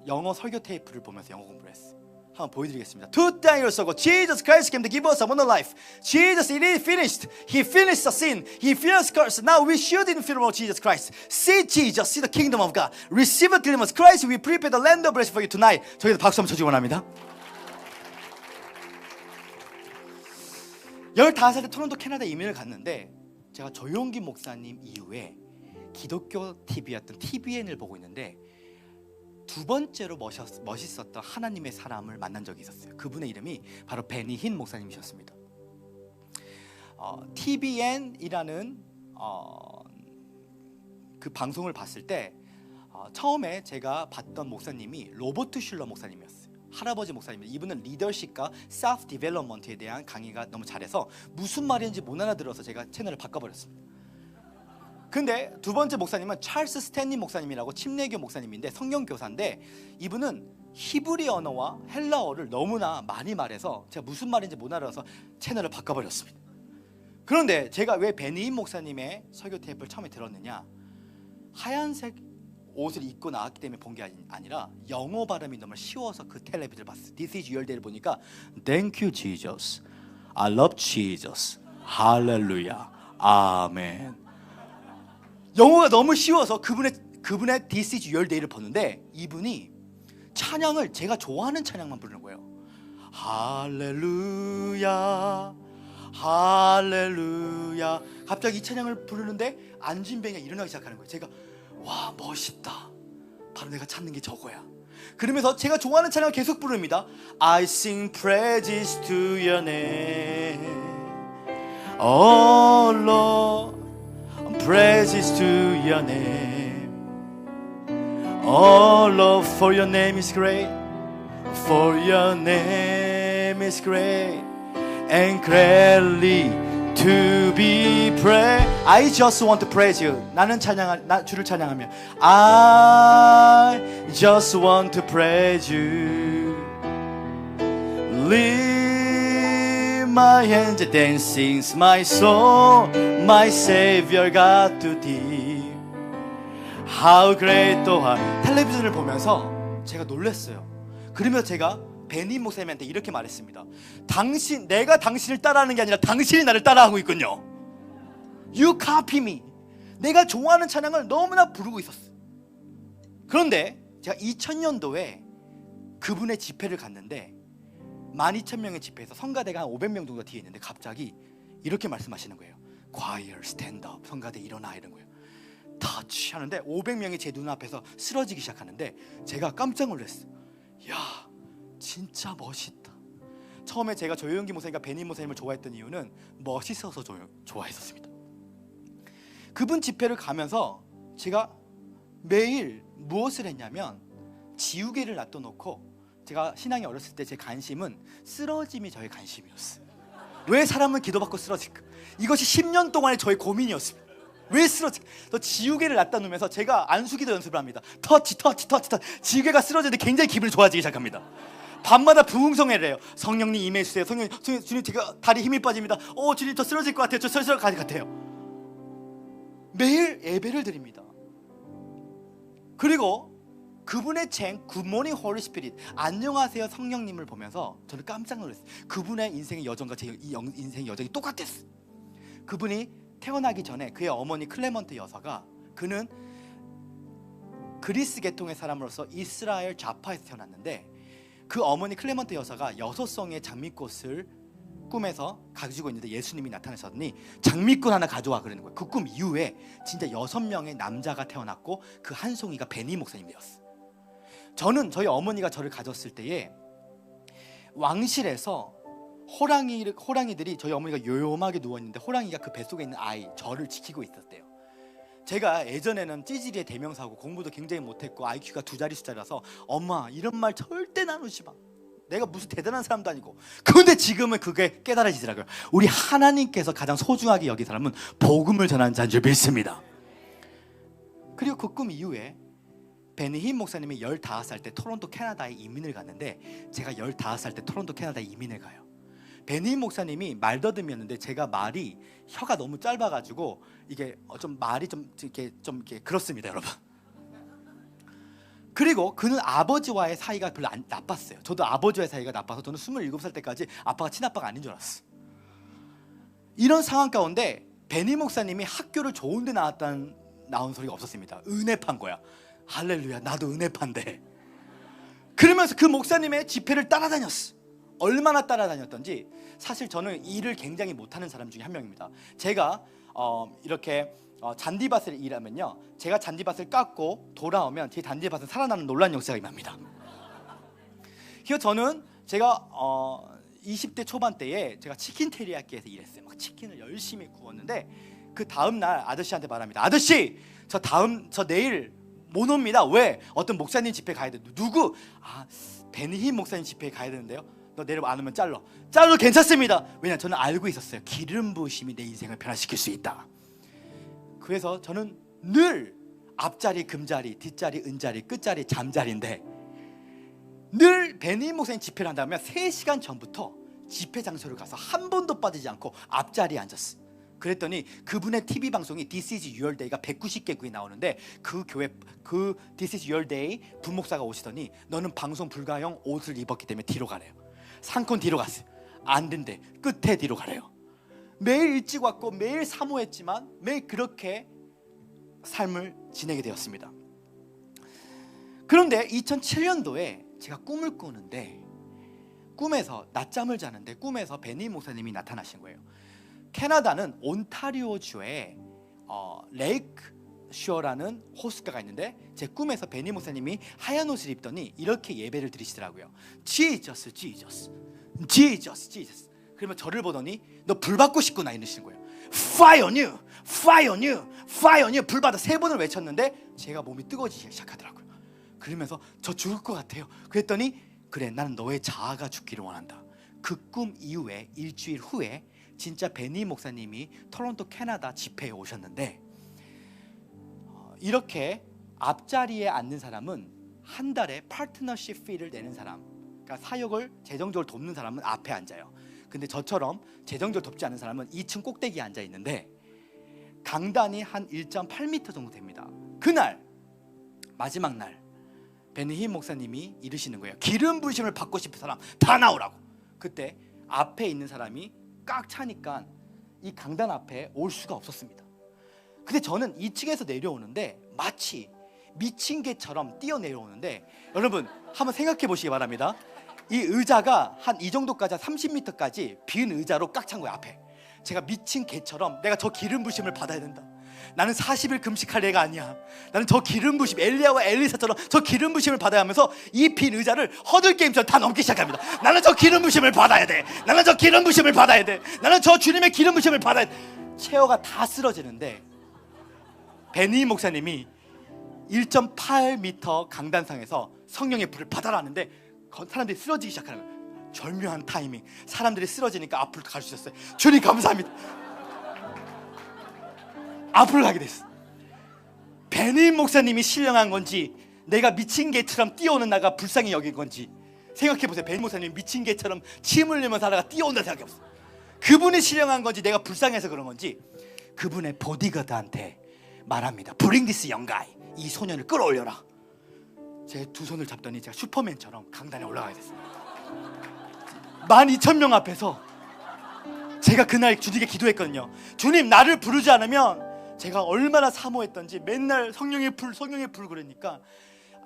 영어 설교 테이프를 보면서 영어 공부를 했어요. 한번 보여드리겠습니다. 2,000 years ago, Jesus Christ came to give us abundant life. Jesus, it is finished. He finished the sin. He finished curse. Now we shouldn't fear about Jesus Christ. See Jesus, see the kingdom of God. Receive the kingdom of Christ. We prepare the land of rest for you tonight. 저희도 박수 한번 쳐주기 원합니다. 15살 때 토론토 캐나다 이민을 갔는데, 제가 조용기 목사님 이후에 기독교 TV였던 TVN을 보고 있는데 두 번째로 멋있었던 하나님의 사람을 만난 적이 있었어요. 그분의 이름이 바로 베니 흰 목사님이셨습니다. TVN이라는 그 방송을 봤을 때 처음에 제가 봤던 목사님이 로버트 슐러 목사님이었어요. 할아버지 목사님입니다. 이분은 리더십과 셀프 디벨롭먼트에 대한 강의가 너무 잘해서 무슨 말인지 못 알아들어서 제가 채널을 바꿔버렸습니다. 근데 두 번째 목사님은 찰스 스탠리 목사님이라고 침례교 목사님인데 성경교사인데, 이분은 히브리 언어와 헬라어를 너무나 많이 말해서 제가 무슨 말인지 못 알아서 채널을 바꿔버렸습니다. 그런데 제가 왜 베니인 목사님의 설교 테이프를 처음에 들었느냐, 하얀색 옷을 입고 나왔기 때문에 본 게 아니라 영어 발음이 너무 쉬워서 그 텔레비전을 봤어요. This is your day를 보니까 Thank you Jesus, I love Jesus, 할렐루야, 아멘. 영어가 너무 쉬워서 그분의 This is your day를 보는데, 이분이 찬양을 제가 좋아하는 찬양만 부르는 거예요. 할렐루야, 할렐루야. 갑자기 이 찬양을 부르는데 안진뱅이가 일어나기 시작하는 거예요. 제가 와, 멋있다. 바로 내가 찾는 게 저거야. 그러면서 제가 좋아하는 찬양을 계속 부릅니다. I sing praises to your name, oh Lord, praises to your name, oh Lord, for your name is great, for your name is great and greatly to be praised. I just want to praise you. 나는 주를 찬양하며 I just want to praise you. Lift my hands and then sings my soul, my Savior God to thee. How great thou art. 텔레비전을 보면서 제가 놀랐어요. 그러면서 제가 베니 목사님한테 이렇게 말했습니다. 내가 당신을 따라하는 게 아니라 당신이 나를 따라하고 있군요. You copy me. 내가 좋아하는 찬양을 너무나 부르고 있었어요. 그런데 제가 2000년도에 그분의 집회를 갔는데 12,000명의 집회에서 성가대가 한 500명 정도 뒤에 있는데 갑자기 이렇게 말씀하시는 거예요. Choir, stand up. 성가대 일어나, 이런 거예요. 터치 하는데 500명이 제 눈앞에서 쓰러지기 시작하는데 제가 깜짝 놀랐어요. 야, 진짜 멋있다. 처음에 제가 조용기 목사님과 베니 목사님을 좋아했던 이유는 멋있어서 좋아했었습니다. 그분 집회를 가면서 제가 매일 무엇을 했냐면 지우개를 놔둬놓고, 제가 신앙이 어렸을 때 제 관심은 쓰러짐이 저의 관심이었어요. 왜 사람은 기도받고 쓰러질까? 이것이 10년 동안의 저의 고민이었습니다. 왜 쓰러질까? 저 지우개를 놨다 놓으면서 제가 안수기도 연습을 합니다. 터치. 지우개가 쓰러지는데 굉장히 기분이 좋아지기 시작합니다. 밤마다 부흥성회를 해요. 성령님 임해주세요. 주님 제가 다리 힘이 빠집니다. 주님 저 쓰러질 것 같아요. 저 쓰러질 것 같아요. 매일 예배를 드립니다. 그리고 그분의 굿모닝 홀리 스피릿, 안녕하세요 성령님을 보면서 저는 깜짝 놀랐어요. 그분의 인생의 여정과 제 인생의 여정이 똑같았어요. 그분이 태어나기 전에 그의 어머니 클레먼트 여사가, 그는 그리스 계통의 사람으로서 이스라엘 좌파에서 태어났는데, 그 어머니 클레먼트 여사가 6송이의 장미꽃을 꿈에서 가지고 있는데 예수님이 나타나셨더니 장미꽃 하나 가져와 그러는 거예요. 그 꿈 이후에 진짜 6명의 남자가 태어났고 그 한 송이가 베니 목사님이 되었어요. 저는 저희 어머니가 저를 가졌을 때에 왕실에서 호랑이들이, 저희 어머니가 요염하게 누워있는데 호랑이가 그 뱃속에 있는 아이, 저를 지키고 있었대요. 제가 예전에는 찌질이의 대명사고 공부도 굉장히 못했고 IQ가 2자리 숫자라서 엄마 이런 말 절대 나누지 마, 내가 무슨 대단한 사람도 아니고. 그런데 지금은 그게 깨달아지더라고요. 우리 하나님께서 가장 소중하게 여긴 사람은 복음을 전하는 자인 줄 믿습니다. 그리고 그 꿈 이후에 베니힘 목사님이 15살 때 토론토 캐나다에 이민을 갔는데, 제가 15살 때 토론토 캐나다에 이민을 가요. 베니힘 목사님이 말더듬이었는데 제가 말이 혀가 너무 짧아가지고 이게 좀 말이 좀 이렇게 그렇습니다, 여러분. 그리고 그는 아버지와의 사이가 별로 안 나빴어요. 저도 아버지와의 사이가 나빠서 저는 27살 때까지 아빠가 친아빠가 아닌 줄 알았어. 이런 상황 가운데 베니 목사님이 학교를 좋은 데 나온 소리가 없었습니다. 은혜판 거야. 할렐루야, 나도 은혜판데. 그러면서 그 목사님의 집회를 따라다녔어. 얼마나 따라다녔던지. 사실 저는 일을 굉장히 못하는 사람 중에 한 명입니다. 제가 이렇게 잔디밭을 일하면요, 제가 잔디밭을 깎고 돌아오면 제 잔디밭은 살아나는 놀라운 역사가 임합니다. 그래서 저는 제가 20대 초반 때에 제가 치킨 테리야끼에서 일했어요. 막 치킨을 열심히 구웠는데 그 다음 날 아저씨한테 말합니다. 아저씨, 저 내일 못 옵니다. 왜? 어떤 목사님 집회 가야 돼. 누구? 베니힘 목사님 집회에 가야 되는데요. 너 내일 안 오면 잘라도 괜찮습니다. 왜냐, 저는 알고 있었어요. 기름 부으심이 내 인생을 변화시킬 수 있다. 그래서 저는 늘 앞자리 금자리, 뒷자리 은자리, 끝자리 잠자리인데, 늘 베니 목사님 집회를 한다면 3시간 전부터 집회 장소를 가서 한 번도 빠지지 않고 앞자리에 앉았어. 그랬더니 그분의 TV 방송이 This is your day가 190개국이 나오는데, 그 교회 그 This is your day 부목사가 오시더니 너는 방송 불가용 옷을 입었기 때문에 뒤로 가래요. 상권 뒤로 갔어요. 안 된대. 끝에 뒤로 가래요. 매일 일찍 왔고 매일 사모했지만 매일 그렇게 삶을 지내게 되었습니다. 그런데 2007년도에 제가 꿈을 꾸는데, 꿈에서 낮잠을 자는데 꿈에서 베니 목사님이 나타나신 거예요. 캐나다는 온타리오주에 레이크 슈어라는 호숫가가 있는데, 제 꿈에서 베니 목사님이 하얀 옷을 입더니 이렇게 예배를 드리시더라고요. 지저스 지저스 지저스 지저스. 그러면 저를 보더니 너 불 받고 싶구나 이러시는 거예요. Fire on you, fire on you, fire on you. 불 받아 3번을 외쳤는데 제가 몸이 뜨거워지기 시작하더라고요. 그러면서 저 죽을 것 같아요. 그랬더니 그래, 나는 너의 자아가 죽기를 원한다. 그 꿈 이후에 일주일 후에 진짜 베니 목사님이 토론토 캐나다 집회에 오셨는데, 이렇게 앞자리에 앉는 사람은 한 달에 파트너십 피를 내는 사람, 그러니까 사역을 재정적으로 돕는 사람은 앞에 앉아요. 근데 저처럼 재정적으로 돕지 않은 사람은 2층 꼭대기에 앉아 있는데, 강단이 한 1.8m 정도 됩니다. 그날 마지막 날 베니힘 목사님이 이르시는 거예요. 기름 부으심을 받고 싶은 사람 다 나오라고. 그때 앞에 있는 사람이 꽉 차니까 이 강단 앞에 올 수가 없었습니다. 근데 저는 2층에서 내려오는데 마치 미친 개처럼 뛰어 내려오는데, 여러분 한번 생각해 보시기 바랍니다. 이 의자가 한 이 정도까지, 한 30m까지 빈 의자로 꽉 찬 거예요. 앞에 제가 미친 개처럼 내가 저 기름 부심을 받아야 된다. 나는 40일 금식할 애가 아니야. 나는 저 기름 부심, 엘리야와 엘리사처럼 저 기름 부심을 받아야 하면서 이 빈 의자를 허들게임처럼 다 넘기 시작합니다. 나는 저 기름 부심을 받아야 돼. 나는 저 기름 부심을 받아야 돼. 나는 저 주님의 기름 부심을 받아야 돼. 체어가 다 쓰러지는데 베니 목사님이 1.8m 강단상에서 성령의 불을 받아라 하는데 사람들이 쓰러지기 시작하는 거예요. 절묘한 타이밍, 사람들이 쓰러지니까 앞으로 갈 수 있었어요. 주님 감사합니다. 앞으로 가게 됐어. 베니 목사님이 신령한 건지 내가 미친 개처럼 뛰어오는 나가 불쌍히 여긴 건지 생각해보세요. 베니 목사님이 미친 개처럼 침 흘리면서 하다가 뛰어온다 생각해보세요. 그분이 신령한 건지 내가 불쌍해서 그런 건지 그분의 보디가드한테 말합니다. Bring this young guy. 이 소년을 끌어올려라. 제 두 손을 잡더니 제가 슈퍼맨처럼 강단에 올라가야 됐어요. 12,000명 앞에서 제가 그날 주님께 기도했거든요. 주님, 나를 부르지 않으면 제가 얼마나 사모했던지 맨날 성령의 불 그러니까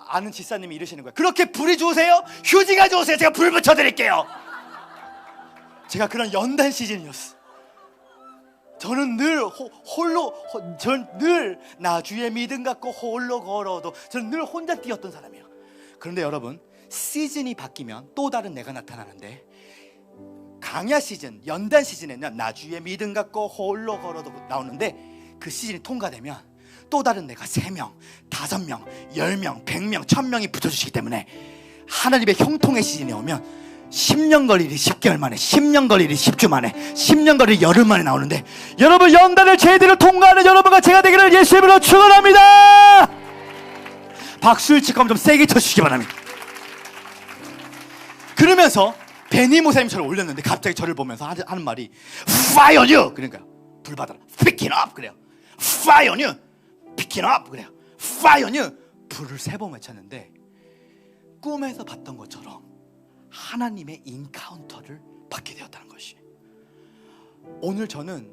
아는 집사님이 이러시는 거예요. 그렇게 불이 좋으세요? 휴지 가져오세요. 제가 불 붙여드릴게요. 제가 그런 연단 시즌이었어. 저는 늘 나주의 믿음 갖고 홀로 걸어도 저는 늘 혼자 뛰었던 사람이에요. 그런데 여러분, 시즌이 바뀌면 또 다른 내가 나타나는데 강야 시즌, 연단 시즌에는 나주의 믿음 갖고 홀로 걸어도 나오는데 그 시즌이 통과되면 또 다른 내가 3명, 5명, 10명, 100명, 1000명이 붙어주시기 때문에 하나님의 형통의 시즌이 오면 10년 걸 일이 10개월 만에, 10년 걸 일이 10주 만에, 10년 걸 일이 열흘 만에 나오는데 여러분, 연단을 제대로 통과하는 여러분과 제가 되기를 예수의 이름으로 축원합니다. 박수를 치고 좀 세게 쳐주시기 바랍니다. 그러면서 베니 목사님이 저를 올렸는데 갑자기 저를 보면서 하는 말이 Fire on you! 그러니까 불 받아라. Picking up! 그래요. Fire on you! Picking up! 그래요. Fire on you! 불을 3번 외쳤는데 꿈에서 봤던 것처럼 하나님의 인카운터를 받게 되었다는 것이. 오늘 저는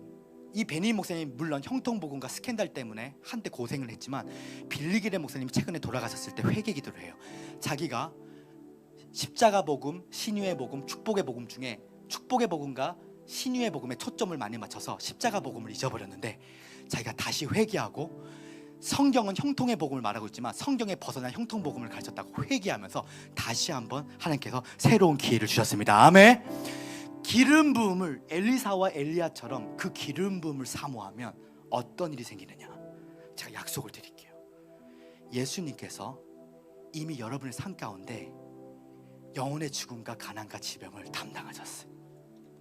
이 베니 목사님 물론 형통복음과 스캔들 때문에 한때 고생을 했지만 빌리기레 목사님이 최근에 돌아가셨을 때 회개 기도를 해요. 자기가 십자가 복음, 신유의 복음, 축복의 복음 중에 축복의 복음과 신유의 복음에 초점을 많이 맞춰서 십자가 복음을 잊어버렸는데 자기가 다시 회개하고 성경은 형통의 복음을 말하고 있지만 성경에 벗어난 형통 복음을 가르쳤다고 회개하면서 다시 한번 하나님께서 새로운 기회를 주셨습니다. 아멘. 기름 부음을 엘리사와 엘리야처럼 그 기름 부음을 사모하면 어떤 일이 생기느냐, 제가 약속을 드릴게요. 예수님께서 이미 여러분의 삶 가운데 영혼의 죽음과 가난과 질병을 담당하셨어요.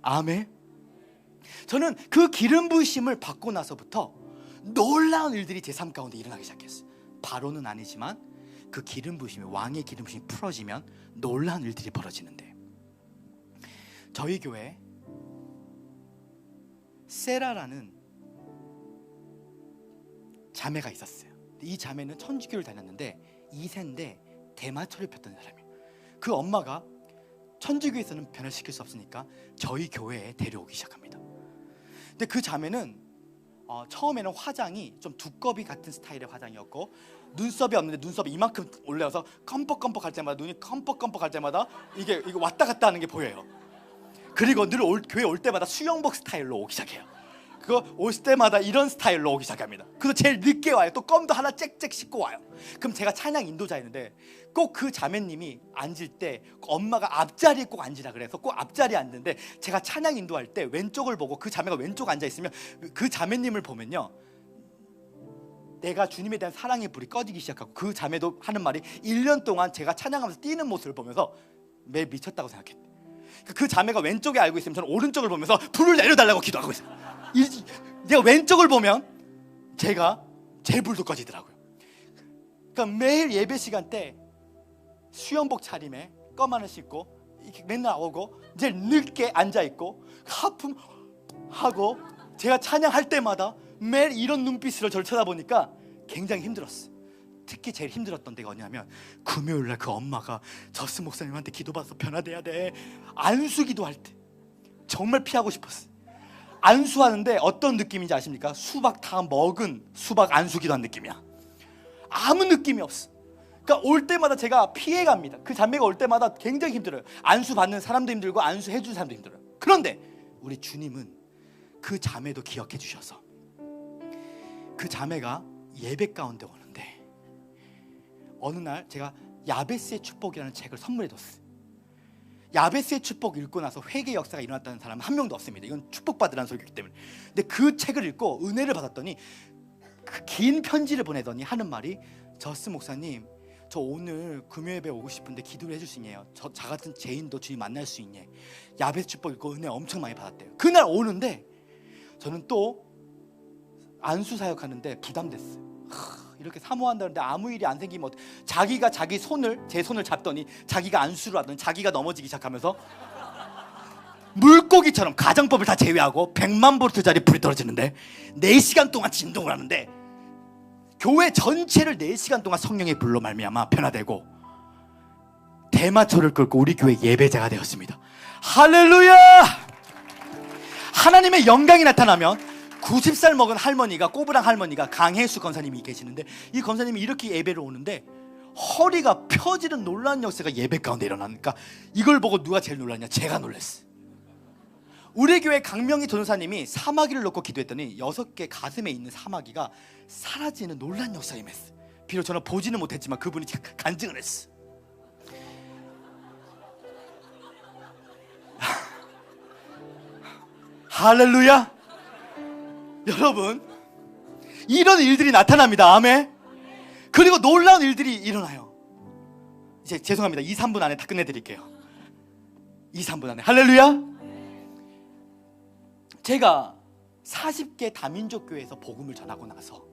아멘. 저는 그 기름 부으심을 받고 나서부터 놀라운 일들이 제 삶 가운데 일어나기 시작했어요. 바로는 아니지만 그 기름 부으심이, 왕의 기름 부으심이 풀어지면 놀라운 일들이 벌어지는데, 저희 교회에 세라라는 자매가 있었어요. 이 자매는 천주교를 다녔는데 2세인데 대마초를 폈던 사람이에요. 그 엄마가 천주교에서는 변화시킬 수 없으니까 저희 교회에 데려오기 시작합니다. 근데 그 자매는 처음에는 화장이 좀 두꺼비 같은 스타일의 화장이었고 눈썹이 없는데 눈썹이 이만큼 올라와서 껌뻑껌뻑 할 때마다, 눈이 껌뻑껌뻑 할 때마다 이게 왔다 갔다 하는 게 보여요. 그리고 늘 교회 올 때마다 수영복 스타일로 오기 시작해요. 그거 올 때마다 이런 스타일로 오기 시작합니다. 그래서 제일 늦게 와요. 또 껌도 하나 짹짹 씻고 와요. 그럼 제가 찬양 인도자였는데 꼭 그 자매님이 앉을 때 엄마가 앞자리에 꼭 앉으라 그래서 꼭 앞자리에 앉는데, 제가 찬양 인도할 때 왼쪽을 보고 그 자매가 왼쪽 앉아있으면 그 자매님을 보면요, 내가 주님에 대한 사랑의 불이 꺼지기 시작하고, 그 자매도 하는 말이 1년 동안 제가 찬양하면서 뛰는 모습을 보면서 매 미쳤다고 생각했대. 그 자매가 왼쪽에 알고 있으면 저는 오른쪽을 보면서 불을 내려달라고 기도하고 있어요. 내가 왼쪽을 보면 제가 제 불도 꺼지더라고요. 그러니까 매일 예배 시간 때 수영복 차림에 껌 하나 씻고 이렇게 맨날 오고 이제 늦게 앉아있고 하품하고, 제가 찬양할 때마다 매일 이런 눈빛으로 저를 쳐다보니까 굉장히 힘들었어요. 특히 제일 힘들었던 데가 어디냐면 금요일날 그 엄마가 저스 목사님한테 기도받아서 변화돼야 돼 안수기도 할 때 정말 피하고 싶었어요. 안수하는데 어떤 느낌인지 아십니까? 수박 다 먹은 수박 안수기도 한 느낌이야. 아무 느낌이 없어. 그러니까 올 때마다 제가 피해갑니다. 그 자매가 올 때마다 굉장히 힘들어요. 안수 받는 사람도 힘들고 안수 해주는 사람도 힘들어요. 그런데 우리 주님은 그 자매도 기억해 주셔서 그 자매가 예배 가운데 오는데, 어느 날 제가 야베스의 축복이라는 책을 선물해줬어요. 야베스의 축복 읽고 나서 회개 역사가 일어났다는 사람은 한 명도 없습니다. 이건 축복받으라는 소리이기 때문에. 근데 그 책을 읽고 은혜를 받았더니 그 긴 편지를 보내더니 하는 말이, 저스 목사님, 저 오늘 금요예배 오고 싶은데 기도를 해줄 수 있냐요? 저 같은 죄인도 주님 만날 수 있냐? 야베스 축복 읽고 은혜 엄청 많이 받았대요. 그날 오는데 저는 또 안수 사역하는데 부담됐어요. 이렇게 사모한다는데 아무 일이 안 생기면 자기가 자기 손을 제 손을 잡더니 자기가 안수를 하더니 자기가 넘어지기 시작하면서 물고기처럼 가정법을 다 제외하고 100만 볼트짜리 불이 떨어지는데 4시간 동안 진동을 하는데 교회 전체를 4시간 동안 성령의 불로 말미암아 변화되고 대마초를 끌고 우리 교회 예배자가 되었습니다. 할렐루야! 하나님의 영광이 나타나면 90살 먹은 할머니가, 꼬부랑 할머니가, 강혜수 권사님이 계시는데 이 권사님이 이렇게 예배를 오는데 허리가 펴지는 놀라운 역사가 예배 가운데 일어나니까 이걸 보고 누가 제일 놀랐냐? 제가 놀랐어요. 우리 교회 강명희 전도사님이 사마귀를 놓고 기도했더니 6개 가슴에 있는 사마귀가 사라지는 놀라운 역사가 임했어요. 비록 저는 보지는 못했지만 그분이 간증을 했어요. 할렐루야! 여러분, 이런 일들이 나타납니다. 아멘. 그리고 놀라운 일들이 일어나요. 이제 죄송합니다. 2, 3분 안에 다 끝내드릴게요. 2, 3분 안에. 할렐루야. 제가 40개 다민족 교회에서 복음을 전하고 나서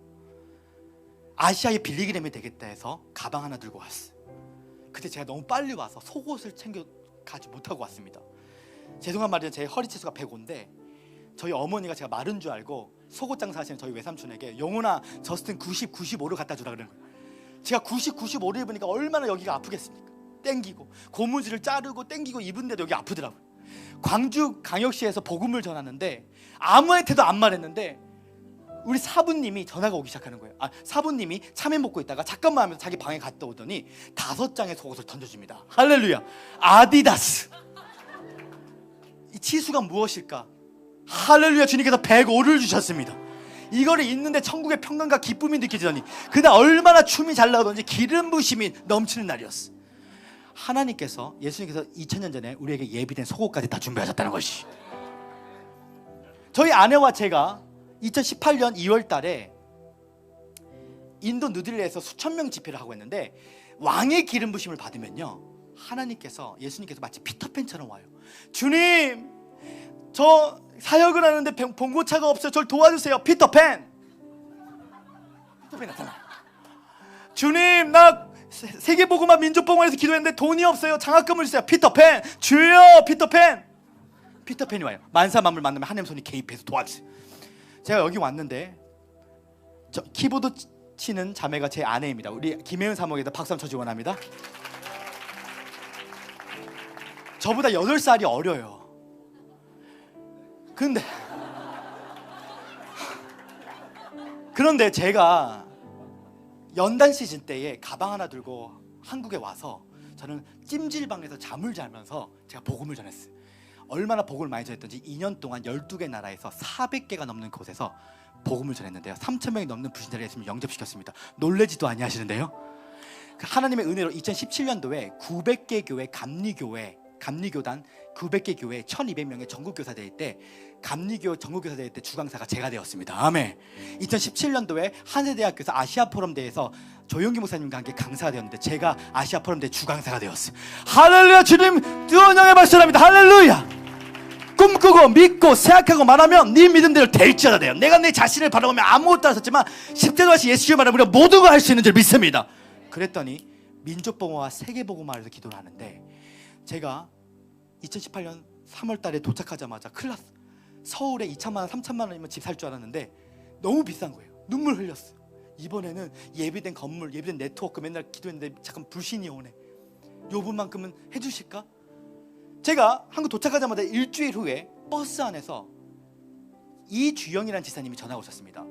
아시아에 빌리그램이 되겠다 해서 가방 하나 들고 왔어요. 그때 제가 너무 빨리 와서 속옷을 챙겨 가지 못하고 왔습니다. 죄송한 말이지만 제 허리 치수가 105인데 저희 어머니가 제가 마른 줄 알고 속옷 장사하시는 저희 외삼촌에게 영훈아 저스틴 90, 95를 갖다 주라 그러는 거예요. 제가 90, 95를 입으니까 얼마나 여기가 아프겠습니까? 땡기고 고무줄을 자르고 땡기고 입은데도 여기 아프더라고요. 광주 광역시에서 복음을 전하는데 아무한테도 안 말했는데 우리 사부님이 전화가 오기 시작하는 거예요. 사부님이 참외 먹고 있다가 잠깐만 하면서 자기 방에 갔다 오더니 5장의 속옷을 던져줍니다. 할렐루야. 아디다스. 이 치수가 무엇일까? 할렐루야. 주님께서 105를 주셨습니다. 이거를 입는데 천국의 평강과 기쁨이 느껴지더니 그날 얼마나 춤이 잘 나오던지 기름 부심이 넘치는 날이었어. 하나님께서, 예수님께서 2000년 전에 우리에게 예비된 속옷까지 다 준비하셨다는 것이. 저희 아내와 제가 2018년 2월 달에 인도 누딜레에서 수천 명 집회를 하고 있는데 왕의 기름 부심을 받으면요, 하나님께서, 예수님께서 마치 피터팬처럼 와요. 주님, 저 사역을 하는데 봉고차가 없어요. 저를 도와주세요. 피터팬. 피터팬 나타나. 주님, 나 세계복음화 민족복음화에서 기도했는데 돈이 없어요. 장학금을 주세요. 피터팬. 주여. 피터팬. 피터팬이 와요. 만사만물 만나면 하나님 손이 개입해서 도와주세요. 제가 여기 왔는데 저 키보드 치는 자매가 제 아내입니다. 우리 김혜은 사모에다 박수 한번 쳐주기 원합니다. 저보다 8살이 어려요. 그런데 제가 연단 시즌 때에 가방 하나 들고 한국에 와서 저는 찜질방에서 잠을 자면서 제가 복음을 전했어요. 얼마나 복음을 많이 전했던지 2년 동안 12개 나라에서 400개가 넘는 곳에서 복음을 전했는데요, 3,000명이 넘는 부신자를 예수님을 영접시켰습니다. 놀라지도 아니하시는데요, 하나님의 은혜로 2017년도에 900개 교회 감리교단 900개 교회 1200명의 전국교사 대회 때 감리교 전국교사 대회 때 주강사가 제가 되었습니다. 아멘. 2017년도에 한세대학교에서 아시아 포럼 대회에서 조용기 목사님과 함께 강사가 되었는데 제가 아시아 포럼 대회 주강사가 되었어요. 할렐루야. 주님 뜨거운 영에 발전합니다. 할렐루야. 꿈꾸고 믿고 생각하고 말하면 네 믿음대로 될지어다 돼요. 내가 내 자신을 바라보면 아무것도 안 썼지만 십자가시 예수를 말하면 우리가 모든 걸 할 수 있는 줄 믿습니다. 그랬더니 민족복음화와 세계복음화에서 기도를 하는데 제가 2018년 3월 달에 도착하자마자 큰일 났어. 서울에 2천만 원, 3천만 원이면 집 살 줄 알았는데 너무 비싼 거예요. 눈물 흘렸어요. 이번에는 예비된 건물, 예비된 네트워크 맨날 기도했는데 잠깐 불신이 오네. 요 분만큼은 해주실까? 제가 한국 도착하자마자 일주일 후에 버스 안에서 이주영이라는 지사님이 전화가 오셨습니다.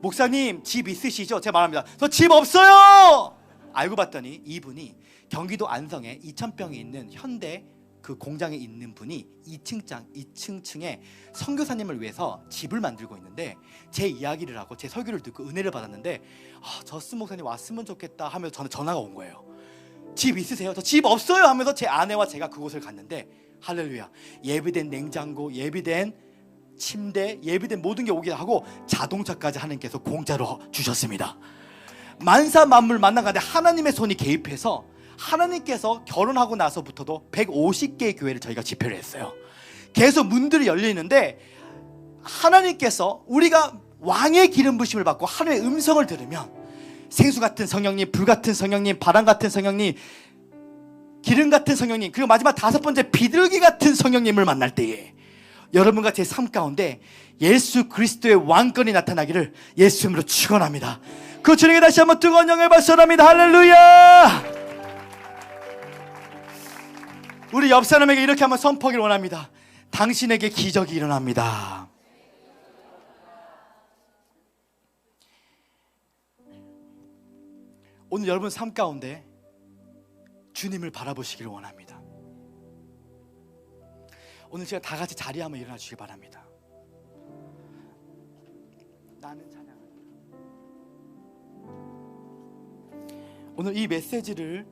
목사님 집 있으시죠? 제가 말합니다. 저 집 없어요. 알고 봤더니 이분이 경기도 안성에 2,000평이 있는 현대 그 공장에 있는 분이 2층층에 선교사님을 위해서 집을 만들고 있는데 제 이야기를 하고 제 설교를 듣고 은혜를 받았는데 저스 목사님 왔으면 좋겠다 하면서 저는 전화가 온 거예요. 집 있으세요? 저 집 없어요 하면서 제 아내와 제가 그곳을 갔는데 할렐루야, 예비된 냉장고, 예비된 침대, 예비된 모든 게 오게 하고 자동차까지 하나님께서 공짜로 주셨습니다. 만사 만물 만난 가운데 하나님의 손이 개입해서 하나님께서 결혼하고 나서부터도 150개의 교회를 저희가 집회를 했어요. 계속 문들이 열리는데 하나님께서 우리가 왕의 기름 부심을 받고 하나님의 음성을 들으면 생수 같은 성령님, 불 같은 성령님, 바람 같은 성령님, 기름 같은 성령님, 그리고 마지막 5번째 비둘기 같은 성령님을 만날 때에 여러분과 제 삶 가운데 예수 그리스도의 왕권이 나타나기를 예수님으로 축원합니다. 그 주님께 다시 한번 뜨거운 영광을 발송합니다. 할렐루야. 우리 옆 사람에게 이렇게 한번 선포하기를 원합니다. 당신에게 기적이 일어납니다. 오늘 여러분 삶 가운데 주님을 바라보시기를 원합니다. 오늘 제가 다 같이 자리에 한번 일어나 주시기 바랍니다. 나는 찬양합니다. 오늘 이 메시지를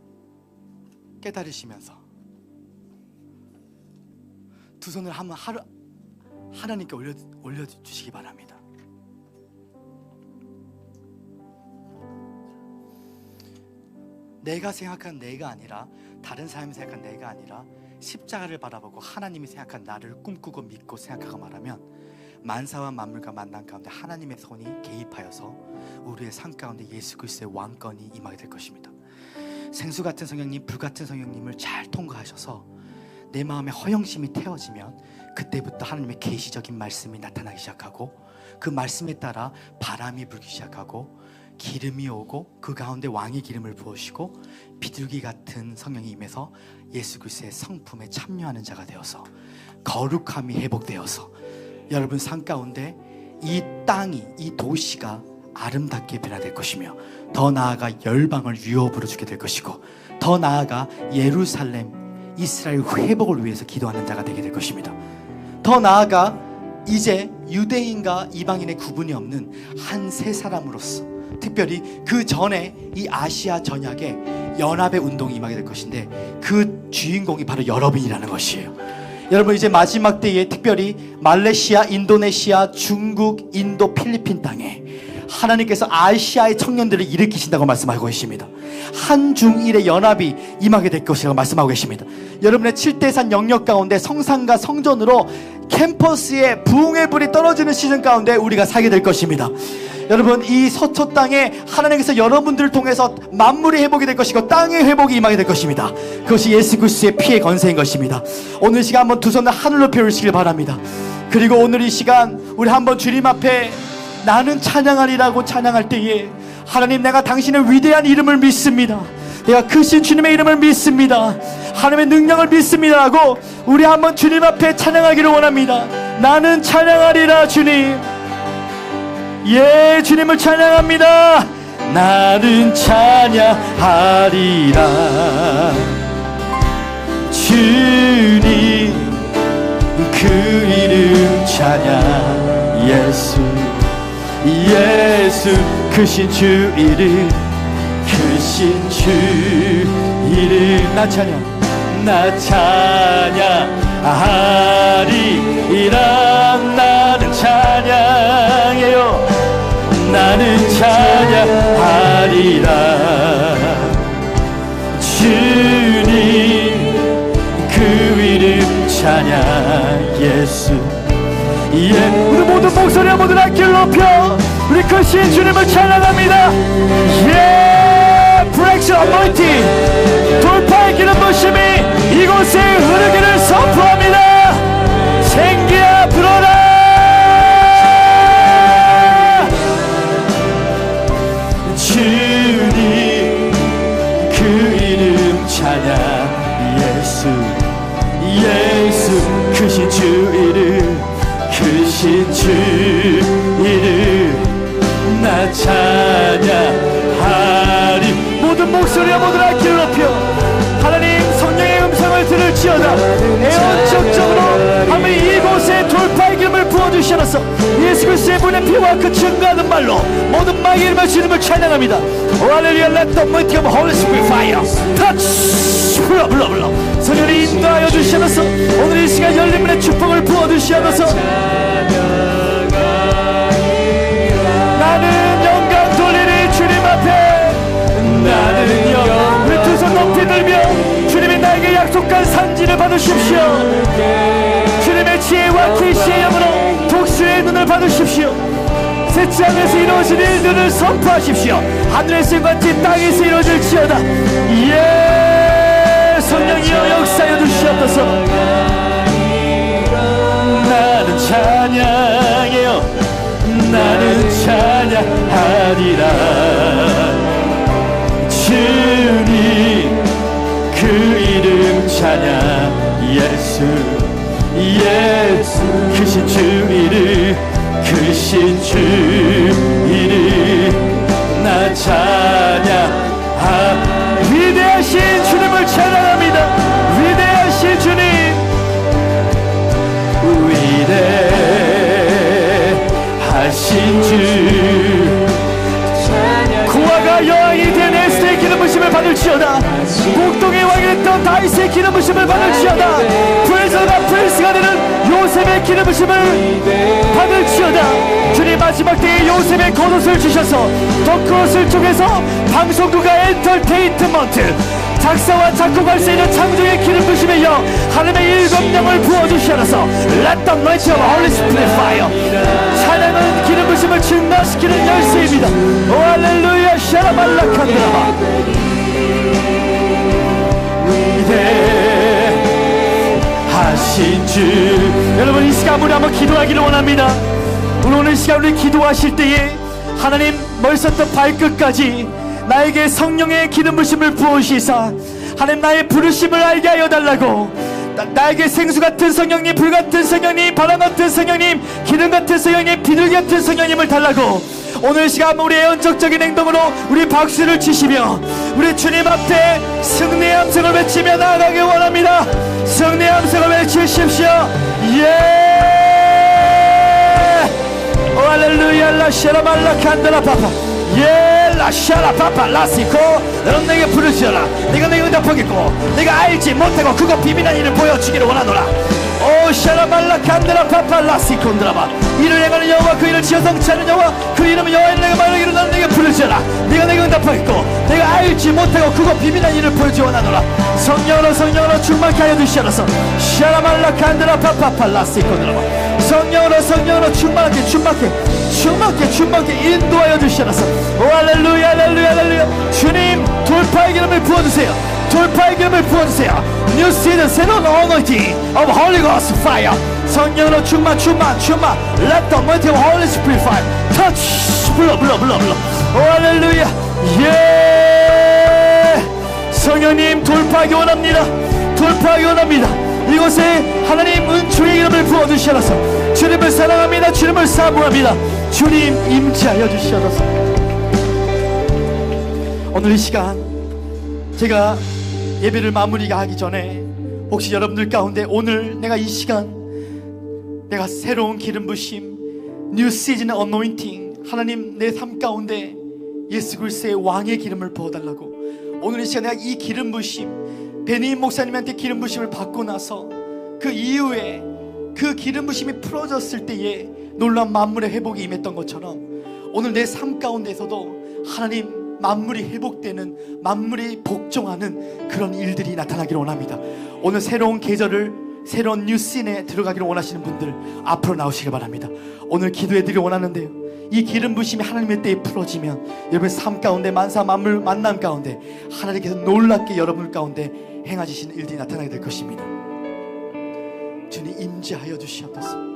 깨달으시면서 두 손을 한번 하나님께 올려주시기 바랍니다. 내가 생각한 내가 아니라, 다른 사람이 생각한 내가 아니라 십자가를 바라보고 하나님이 생각한 나를 꿈꾸고 믿고 생각하고 말하면 만사와 만물과 만난 가운데 하나님의 손이 개입하여서 우리의 삶 가운데 예수 그리스도의 왕권이 임하게 될 것입니다. 생수 같은 성령님, 불 같은 성령님을 잘 통과하셔서 내 마음에 허영심이 태워지면 그때부터 하나님의 계시적인 말씀이 나타나기 시작하고 그 말씀에 따라 바람이 불기 시작하고 기름이 오고 그 가운데 왕의 기름을 부으시고 비둘기 같은 성령이 임해서 예수 그리스도의 성품에 참여하는 자가 되어서 거룩함이 회복되어서 여러분 삶 가운데 이 땅이, 이 도시가 아름답게 변화될 것이며 더 나아가 열방을 유업으로 주게 될 것이고 더 나아가 예루살렘, 이스라엘 회복을 위해서 기도하는 자가 되게 될 것입니다. 더 나아가 이제 유대인과 이방인의 구분이 없는 한 세 사람으로서 특별히 그 전에 이 아시아 전역에 연합의 운동이 임하게 될 것인데 그 주인공이 바로 여러분이라는 것이에요. 여러분 이제 마지막 때에 특별히 말레이시아, 인도네시아, 중국, 인도, 필리핀 땅에 하나님께서 아시아의 청년들을 일으키신다고 말씀하고 계십니다. 한중일의 연합이 임하게 될 것이라고 말씀하고 계십니다. 여러분의 7대산 영역 가운데 성산과 성전으로 캠퍼스에 부흥의 불이 떨어지는 시즌 가운데 우리가 살게 될 것입니다. 여러분 이 서초 땅에 하나님께서 여러분들을 통해서 만물이 회복이 될 것이고 땅의 회복이 임하게 될 것입니다. 그것이 예수 그리스도의 피의 권세인 것입니다. 오늘 시간 한번 두 손을 하늘로 펴주시길 바랍니다. 그리고 오늘 이 시간 우리 한번 주님 앞에 나는 찬양하리라고 찬양할 때에 하나님 내가 당신의 위대한 이름을 믿습니다. 내가 크신 주님의 이름을 믿습니다. 하나님의 능력을 믿습니다라고 우리 한번 주님 앞에 찬양하기를 원합니다. 나는 찬양하리라 주님. 예, 주님을 찬양합니다. 나는 찬양하리라 주님 그 이름 찬양 예수 예수 크신 주 이름 크신 주 이름 나 찬양하리라 나는 찬양해요 나는 찬양하리라 주님 그 이름 찬양 예수 예 우리 모든 목소리와 모든 악기를 높여 우리 크신 주님을 찬양합니다. 예 브렉스 어노인팅 돌파의 기름 부심이 이곳에 흐르기를 선포합니다. 생기야 불어라 주님 그 이름 찬양 예수 예수 크신 주 이름 크신 주 이름 나 찬양하리 모든 목소리와 모든 악기를 높여 하나님 성령의 음성을 들을지어다. 애원적적으로 하나님 이곳에 돌파의 기름을 부어주시옵소서. 예수 그리스도의 분의 피와 그 증거하는 말로 모든 마귀의 이름을 주님을 찬양합니다. 오 할렐루야. Let the anointing of Holy Spirit fire touch 불러 성령이 인도하여 주시옵소서. 오늘 이 시간 열림의 축복을 부어주시옵소서. 나는 영광 돌리리 주님 앞에 받으십시오. 주님의 지혜와 계시의 영으로 독수의 눈을 받으십시오. 새 땅에서 이루어진 일들을 선포하십시오. 하늘에서 같이 땅에서 이루어질지어다. 예, 성령이여 역사여 주시옵소서. 나는 찬양해요. 나는 찬양하리라. 주님 그 이름 찬양. 예수 예수 크신 주 이름 크신 주 이름 나 찬양. 위대하신 주님을 찬양합니다. 위대하신 주님, 위대하신 주. 구하가 여왕이 된 에스더의 기름 부심을 받을지어다. 목동의 왕이 됐던 다윗의 기름 부심을 받을지어다. 불사가 불스가 되는 요셉의 기름 부심을 받을지어다. 주님 마지막 때에 요셉의 겉옷을 주셔서 덕크옷을 통해서 방송국과 엔터테인먼트 작사와 작곡할 수 있는 창조의 기름 부심에 이어 하나님의 일곱 영을 부어주시어서 Let the mighty of Holy Spirit fire. 찬양은 기름 부심을 증가시키는 열쇠입니다. 오 할렐루야. 샤라발라칸드라바. 위대하신 주. 여러분 이 시간 우리 한번 기도하기를 원합니다. 오늘 시간 우리 기도하실 때에 하나님 머리부터 발끝까지 나에게 성령의 기름 부심을 부으시사 하나님 나의 부르심을 알게 하여 달라고. 나에게 생수 같은 성령님, 불 같은 성령님, 바람 같은 성령님, 기름 같은 성령님, 비둘기 같은 성령님을 달라고. 오늘 시간 우리 애언적적인 행동으로 우리 박수를 치시며 우리 주님 앞에 승리의 함성을 외치며 나아가기 원합니다. 승리의 함성을 외치십시오. 예! 오 할렐루야. 라샤라발라 칸드라 파파. 예, 라샤라 파파 라시코. 너는 내게 부르시라. 내가 내게 응답하겠고 내가 알지 못하고 그거 비밀한 일을 보여주기를 원하노라. 오 샤라발라 칸드라 파파 라시콘드라바. 이를 행하는 여호와 그 일을 지어 성취하는 여호와 그 이름은 여호와의 내가 말하기를 너는 내게 부르시라. 내가 내게 응답하겠고 내가 알지 못하고 그거 비밀한 일을 보여주기 원하노라. 성령으로 충만케 하여 주시옵소서. 샤라발라 칸드라 파파 라시콘드라바. 성령으로 충만케 인도하여 주시옵소서. 오 할렐루야 할렐루야 할렐루야. 주님 돌파의 기름을 부어주세요. 돌파의 기름을 부어주세요. New season 새로운 anointing of Holy Ghost fire. 성령으로 충만. Let the anointing of Holy Spirit fire touch. 불러. 오 할렐루야. 예, 성령님 돌파하기 원합니다. 이곳에 하나님 은총의 기름을 부어주시옵소서. 주님을 사랑합니다. 주님을 사모합니다. 주님 임재하여 주시옵소서. 오늘 이 시간 제가 예배를 마무리가 하기 전에 혹시 여러분들 가운데 오늘 내가 이 시간 내가 새로운 기름 부심 뉴 시즌 어노인팅 하나님 내 삶 가운데 예수 그리스도의 왕의 기름을 부어달라고. 오늘 이 시간 내가 이 기름 부심 베니임 목사님한테 기름 부심을 받고 나서 그 이후에 그 기름 부심이 풀어졌을 때에 놀라운 만물의 회복이 임했던 것처럼 오늘 내 삶 가운데서도 하나님 만물이 회복되는, 만물이 복종하는 그런 일들이 나타나기를 원합니다. 오늘 새로운 계절을, 새로운 뉴씬에 들어가기를 원하시는 분들 앞으로 나오시길 바랍니다. 오늘 기도해드리길 원하는데요, 이 기름 부심이 하나님의 때에 풀어지면 여러분의 삶 가운데 만사 만물 만남 가운데 하나님께서 놀랍게 여러분 가운데 행하시는 일들이 나타나게 될 것입니다. 주님 임재하여 주시옵소서.